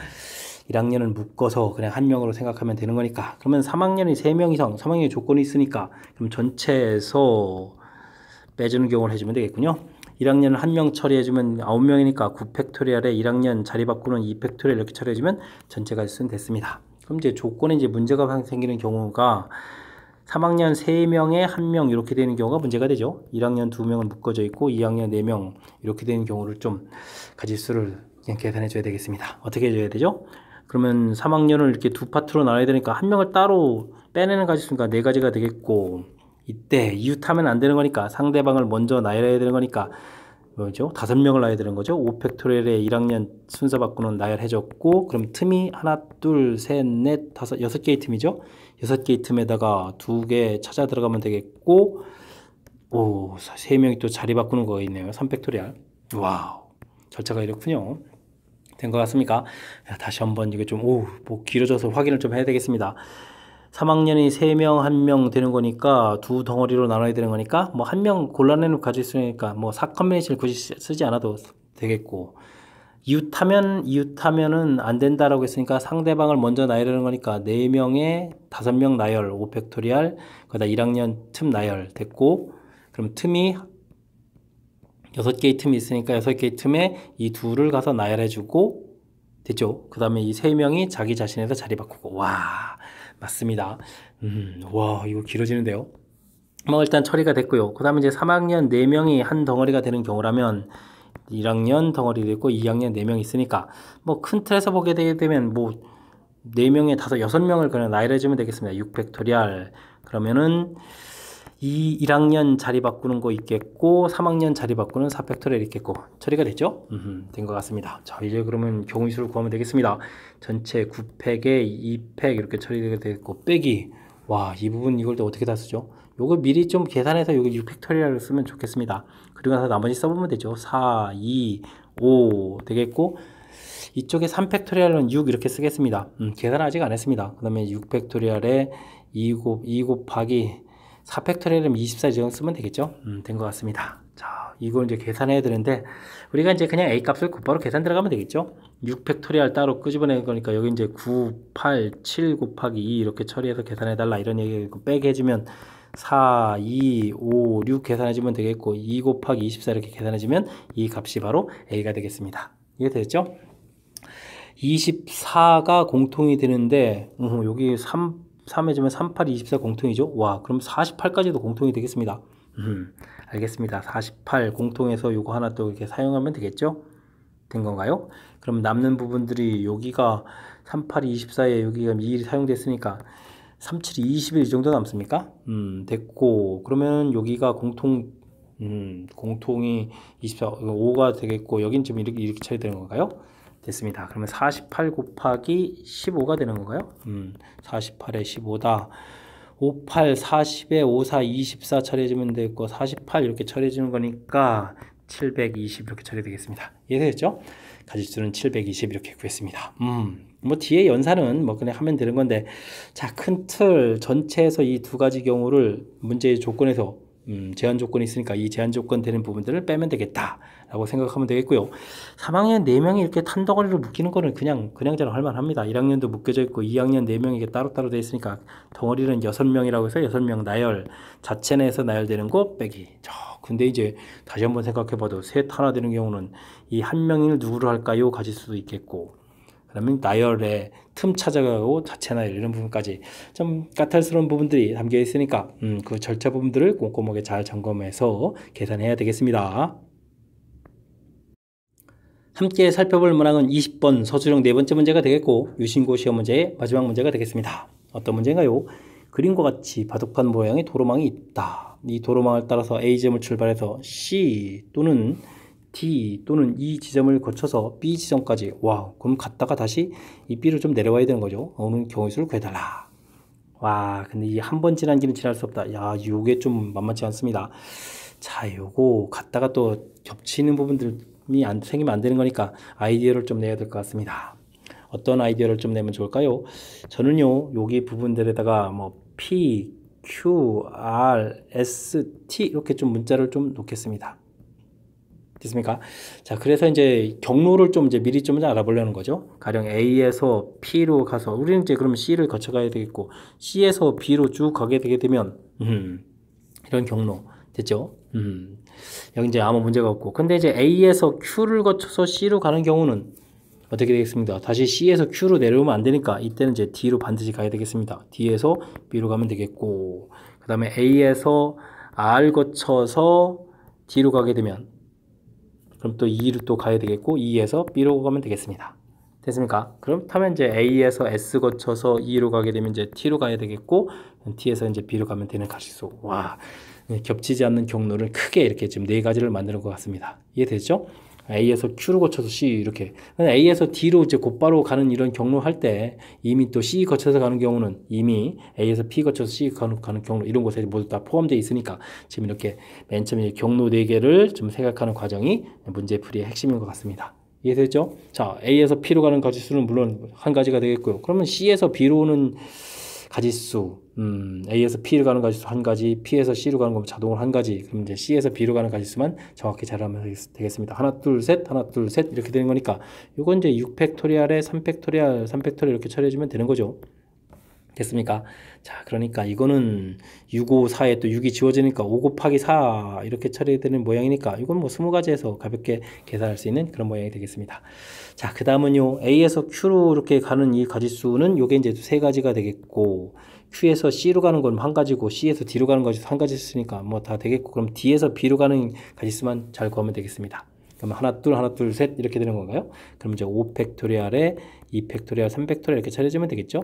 1학년은 묶어서 그냥 한 명으로 생각하면 되는 거니까. 그러면 3학년이 3명 이상, 3학년이 조건이 있으니까 그럼 전체에서 빼주는 경우를 해주면 되겠군요. 1학년을 한 명 처리해주면 9명이니까 9팩토리얼에 1학년 자리 바꾸는 2팩토리얼 이렇게 처리해주면 전체 가지수는 됐습니다. 그럼 이제 조건에 이제 문제가 생기는 경우가 3학년 3명에 1명 이렇게 되는 경우가 문제가 되죠. 1학년 2명은 묶어져 있고 2학년 4명 이렇게 되는 경우를 좀 가짓수를 그냥 계산해 줘야 되겠습니다. 어떻게 해줘야 되죠? 그러면 3학년을 이렇게 두 파트로 나눠야 되니까 한 명을 따로 빼내는 가짓수가 4가지가 되겠고, 이때 이웃하면 안 되는 거니까 상대방을 먼저 나열해야 되는 거니까 뭐죠? 5명을 놔야 되는 거죠. 5팩토리얼에 1학년 순서 바꾸는 나열해줬고, 그럼 틈이 하나, 둘, 셋, 넷, 다섯, 6개의 틈이죠. 6개의 틈에다가 2개 찾아 들어가면 되겠고, 오, 3명이 또 자리 바꾸는 거가 있네요. 3팩토리얼. 와우. 절차가 이렇군요. 된 것 같습니까? 다시 한번 이게 좀, 뭐 길어져서 확인을 좀 해야 되겠습니다. 3학년이 3명, 1명 되는 거니까 두 덩어리로 나눠야 되는 거니까 뭐 한 명 골라내는 가질 수 있으니까 뭐 4컨비네이션을 굳이 쓰지 않아도 되겠고, 이웃하면은 안 된다라고 했으니까 상대방을 먼저 나열하는 거니까 4명에 5명 나열 5팩토리얼 거기다 1학년 틈 나열 됐고, 그럼 틈이 6개의 틈이 있으니까 6개의 틈에 이 둘을 가서 나열해주고 됐죠. 그 다음에 이 3명이 자기 자신에서 자리 바꾸고. 와, 맞습니다. 와, 이거 길어지는데요. 뭐 일단 처리가 됐고요. 그 다음에 이제 3학년 4명이 한 덩어리가 되는 경우라면 1학년 덩어리도 있고 2학년 4명 있으니까 뭐 큰 틀에서 보게 되면 뭐 4명에 6명을 그냥 나열해주면 되겠습니다. 6팩토리얼. 그러면은 1학년 자리 바꾸는 거 있겠고 3학년 자리 바꾸는 4팩토리얼 있겠고 처리가 됐죠? 된 것 같습니다. 자, 이제 그러면 경우수를 구하면 되겠습니다. 전체 9팩에 2팩 이렇게 처리가 되겠고 빼기. 와, 이 부분 이걸 또 어떻게 다 쓰죠? 요거 미리 좀 계산해서 여기 6팩토리얼을 쓰면 좋겠습니다. 그리고 나서 나머지 써보면 되죠. 4, 2, 5 되겠고 이쪽에 3팩토리얼은 6 이렇게 쓰겠습니다. 계산 아직 안 했습니다. 그 다음에 6팩토리얼에 2 곱하기 4팩토리얼은 24 정도 쓰면 되겠죠? 된 것 같습니다. 자, 이걸 이제 계산해야 되는데, 우리가 이제 그냥 A 값을 곧바로 계산 들어가면 되겠죠? 6팩토리얼 따로 끄집어내는 거니까, 여기 이제 9, 8, 7 곱하기 2 이렇게 처리해서 계산해달라. 이런 얘기 빼게 해주면 4, 2, 5, 6 계산해주면 되겠고, 2 곱하기 24 이렇게 계산해주면 이 값이 바로 A가 되겠습니다. 이해되죠? 24가 공통이 되는데, 여기 3해주면 38, 24 공통이죠. 와, 그럼 48까지도 공통이 되겠습니다. 알겠습니다. 48 공통해서 요거 하나 또 이렇게 사용하면 되겠죠? 된 건가요? 그럼 남는 부분들이 여기가 38, 24에 여기가 2일이 사용됐으니까 37, 21 이 정도 남습니까? 됐고, 그러면 여기가 공통이 24, 5가 되겠고, 여긴 좀 이렇게 처리되는 건가요? 됐습니다. 그러면 48 곱하기 15가 되는 건가요? 48에 15다. 58, 40에 54, 24 처리해주면 되겠고 48 이렇게 처리해주는 거니까 720 이렇게 처리되겠습니다. 이해되셨죠? 가짓수는 720 이렇게 구했습니다. 뭐 뒤에 연산은 뭐 그냥 하면 되는 건데, 자, 큰 틀 전체에서 이 두 가지 경우를 문제의 조건에서 제한 조건이 있으니까 이 제한 조건 되는 부분들을 빼면 되겠다 라고 생각하면 되겠고요. 3학년 4명이 이렇게 탄덩어리로 묶이는 거는 그냥저냥 할만합니다. 1학년도 묶여져 있고 2학년 4명이 이게 따로따로 되어 있으니까 덩어리는 6명이라고 해서 6명 나열, 자체 내에서 나열되는 거 빼기. 근데 이제 다시 한번 생각해 봐도 셋 하나 되는 경우는 이 한 명을 누구로 할까요? 가질 수도 있겠고, 그러면 나열에 틈 찾아가고 자체 나열 이런 부분까지 좀 까탈스러운 부분들이 담겨 있으니까 그 절차 부분들을 꼼꼼하게 잘 점검해서 계산해야 되겠습니다. 함께 살펴볼 문항은 20번 서술형 네 번째 문제가 되겠고, 유신고 시험 문제의 마지막 문제가 되겠습니다. 어떤 문제인가요? 그림과 같이 바둑판 모양의 도로망이 있다. 이 도로망을 따라서 A점을 출발해서 C 또는 D 또는 E 지점을 거쳐서 B 지점까지. 와, 그럼 갔다가 다시 이 B를 좀 내려와야 되는 거죠. 오는 경우수를 구해달라. 와, 근데 이 한 번 지난 길은 지날 수 없다. 야, 요게 좀 만만치 않습니다. 자, 요거 갔다가 또 겹치는 부분들이 생기면 안 되는 거니까 아이디어를 좀 내야 될 것 같습니다. 어떤 아이디어를 좀 내면 좋을까요? 저는요, 여기 부분들에다가 뭐 P, Q, R, S, T 이렇게 좀 문자를 좀 놓겠습니다. 됐습니까? 자, 그래서 이제 경로를 좀 이제 미리 좀 알아보려는 거죠. 가령 A에서 P로 가서 우리는 이제 그러면 C를 거쳐가야 되겠고, C에서 B로 쭉 가게 되게 되면 이런 경로 됐죠? 여기 이제 아무 문제가 없고, 근데 이제 A에서 Q를 거쳐서 C로 가는 경우는 어떻게 되겠습니다. 다시 C에서 Q로 내려오면 안 되니까 이때는 이제 D로 반드시 가야 되겠습니다. D에서 B로 가면 되겠고, 그 다음에 A에서 R 거쳐서 D로 가게 되면 그럼 또 E로 또 가야 되겠고, E에서 B로 가면 되겠습니다. 됐습니까? 그렇다면 이제 A에서 S 거쳐서 E로 가게 되면 이제 T로 가야 되겠고, T에서 이제 B로 가면 되는 가지수. 와, 겹치지 않는 경로를 크게 이렇게 지금 네 가지를 만드는 것 같습니다. 이해되죠? A에서 Q로 거쳐서 C 이렇게. A에서 D로 이제 곧바로 가는 이런 경로 할 때 이미 또 C 거쳐서 가는 경우는 이미 A에서 P 거쳐서 C 가는 경로 이런 곳에 모두 다 포함되어 있으니까 지금 이렇게 맨 처음에 경로 4개를 좀 생각하는 과정이 문제풀이의 핵심인 것 같습니다. 이해되죠? 자, A에서 P로 가는 가지수는 물론 한 가지가 되겠고요. 그러면 C에서 B로 오는 가지수, A에서 P로 가는 가지수 한 가지, P에서 C로 가는 거면 자동으로 한 가지. 그럼 이제 C에서 B로 가는 가지수만 정확히 잘 하면 되겠습니다. 하나, 둘, 셋, 하나, 둘, 셋 이렇게 되는 거니까 이건 이제 6팩토리얼에 3팩토리얼, 3팩토리얼 이렇게 처리해주면 되는 거죠. 됐습니까? 자, 그러니까 이거는 6, 5, 4에 또 6이 지워지니까 5 곱하기 4 이렇게 처리되는 모양이니까 이건 뭐 20가지에서 가볍게 계산할 수 있는 그런 모양이 되겠습니다. 자, 그 다음은요, A에서 Q로 이렇게 가는 이 가지수는 요게 이제 세 가지가 되겠고, Q에서 C로 가는 건 한 가지고, C에서 D로 가는 가지수 한 가지수니까 뭐 다 되겠고, 그럼 D에서 B로 가는 가지수만 잘 구하면 되겠습니다. 그러면 하나, 둘, 셋 이렇게 되는 건가요? 그럼 이제 5팩토리얼에 2팩토리얼, 3팩토리얼 이렇게 처리해주면 되겠죠?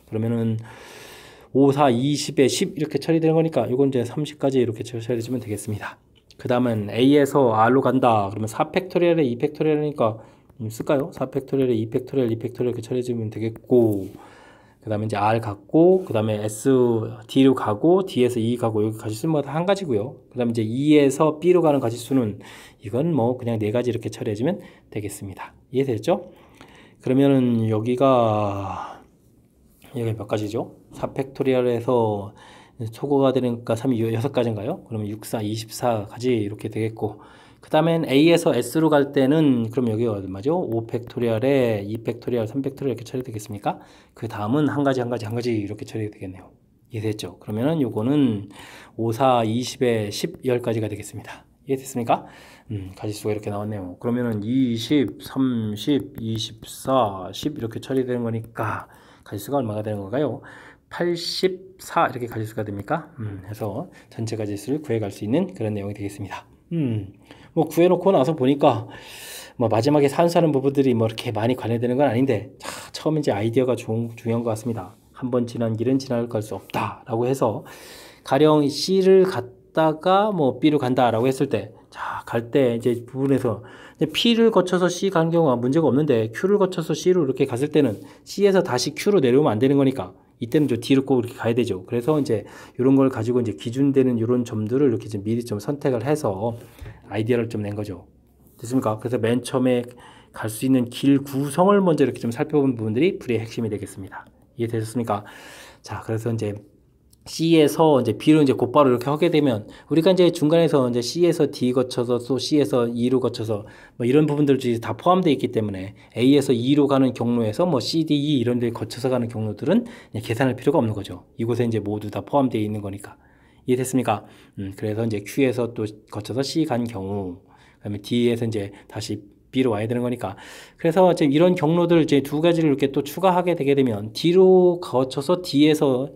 그러면은 5, 4, 20에 10 이렇게 처리되는 거니까 이건 이제 30까지 이렇게 처리해주면 되겠습니다. 그 다음은 A에서 R로 간다. 그러면 4팩토리얼에 2팩토리얼이니까 쓸까요? 4팩토리얼에 2팩토리얼, 2팩토리얼 이렇게 처리해주면 되겠고, 그 다음에 이제 R 갖고, 그 다음에 S, D로 가고, D에서 E 가고, 여기 가지수마다 한 가지고요. 그 다음에 이제 E에서 B로 가는 가지수는 이건 뭐 그냥 네 가지 이렇게 처리해주면 되겠습니다. 이해됐죠? 그러면은 여기가 몇 가지죠? 4팩토리얼에서 초과가 되니까 3이 6가지인가요? 그러면 6, 4, 24가지 이렇게 되겠고, 그 다음엔 A에서 S로 갈 때는 그럼 여기가 얼마죠? 5팩토리얼에 2팩토리얼, 3팩토리얼 이렇게 처리되겠습니까? 그 다음은 한 가지 이렇게 처리되겠네요. 이해됐죠? 그러면은 요거는 5, 4, 20에 10, 10가지가 되겠습니다. 이해됐습니까? 가지수가 이렇게 나왔네요. 그러면은 20, 30, 24, 10 이렇게 처리되는 거니까 가지수가 얼마가 되는 건가요? 84 이렇게 가지수가 됩니까? 해서 전체 가지수를 구해갈 수 있는 그런 내용이 되겠습니다. 뭐 구해놓고 나서 보니까 뭐 마지막에 산수하는 부분들이 뭐 이렇게 많이 관련되는 건 아닌데, 자, 처음에 이제 아이디어가 중요한 것 같습니다. 한 번 지난 길은 지나갈 수 없다라고 해서 가령 C를 갔다가 뭐 B로 간다라고 했을 때, 자, 갈 때 이제 부분에서 P를 거쳐서 C 가는 경우가 문제가 없는데 Q를 거쳐서 C로 이렇게 갔을 때는 C에서 다시 Q로 내려오면 안 되는 거니까 이때는 좀 D로 꼭 이렇게 가야 되죠. 그래서 이제 이런 걸 가지고 이제 기준되는 이런 점들을 이렇게 좀 미리 좀 선택을 해서 아이디어를 좀 낸 거죠. 됐습니까? 그래서 맨 처음에 갈 수 있는 길 구성을 먼저 이렇게 좀 살펴본 부분들이 풀이의 핵심이 되겠습니다. 이해되셨습니까? 자, 그래서 이제 C에서 이제 B로 이제 곧바로 이렇게 하게 되면 우리가 이제 중간에서 이제 C에서 D 거쳐서 또 C에서 E로 거쳐서 뭐 이런 부분들이 다 포함되어 있기 때문에 A에서 E로 가는 경로에서 뭐 C, D, E 이런 데 거쳐서 가는 경로들은 계산할 필요가 없는 거죠. 이곳에 이제 모두 다 포함되어 있는 거니까. 이해됐습니까? 그래서 이제 Q에서 또 거쳐서 C 간 경우, 그다음에 D에서 이제 다시 B로 와야 되는 거니까. 그래서 이제 이런 경로들 이제 두 가지를 이렇게 또 추가하게 되게 되면 D로 거쳐서 D에서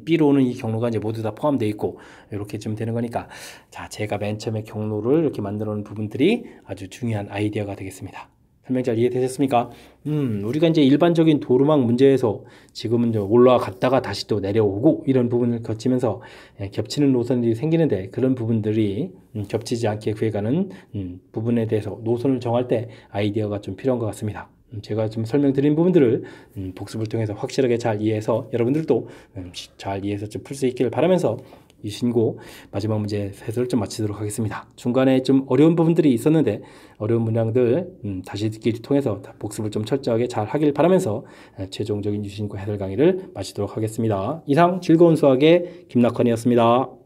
B로 오는 이 경로가 이제 모두 다 포함되어 있고 이렇게 좀 되는 거니까, 자, 제가 맨 처음에 경로를 이렇게 만들어 놓은 부분들이 아주 중요한 아이디어가 되겠습니다. 설명 잘 이해되셨습니까? 우리가 이제 일반적인 도로망 문제에서 지금은 이제 올라갔다가 다시 또 내려오고 이런 부분을 거치면서 겹치는 노선들이 생기는데, 그런 부분들이 겹치지 않게 구해가는 부분에 대해서 노선을 정할 때 아이디어가 좀 필요한 것 같습니다. 제가 좀 설명드린 부분들을 복습을 통해서 확실하게 잘 이해해서 여러분들도 잘 이해해서 좀 풀 수 있기를 바라면서 이 신고 마지막 문제 해설을 좀 마치도록 하겠습니다. 중간에 좀 어려운 부분들이 있었는데 어려운 문장들 다시 듣기를 통해서 복습을 좀 철저하게 잘 하길 바라면서 최종적인 유신고 해설 강의를 마치도록 하겠습니다. 이상 즐거운 수학의 김낙헌이었습니다.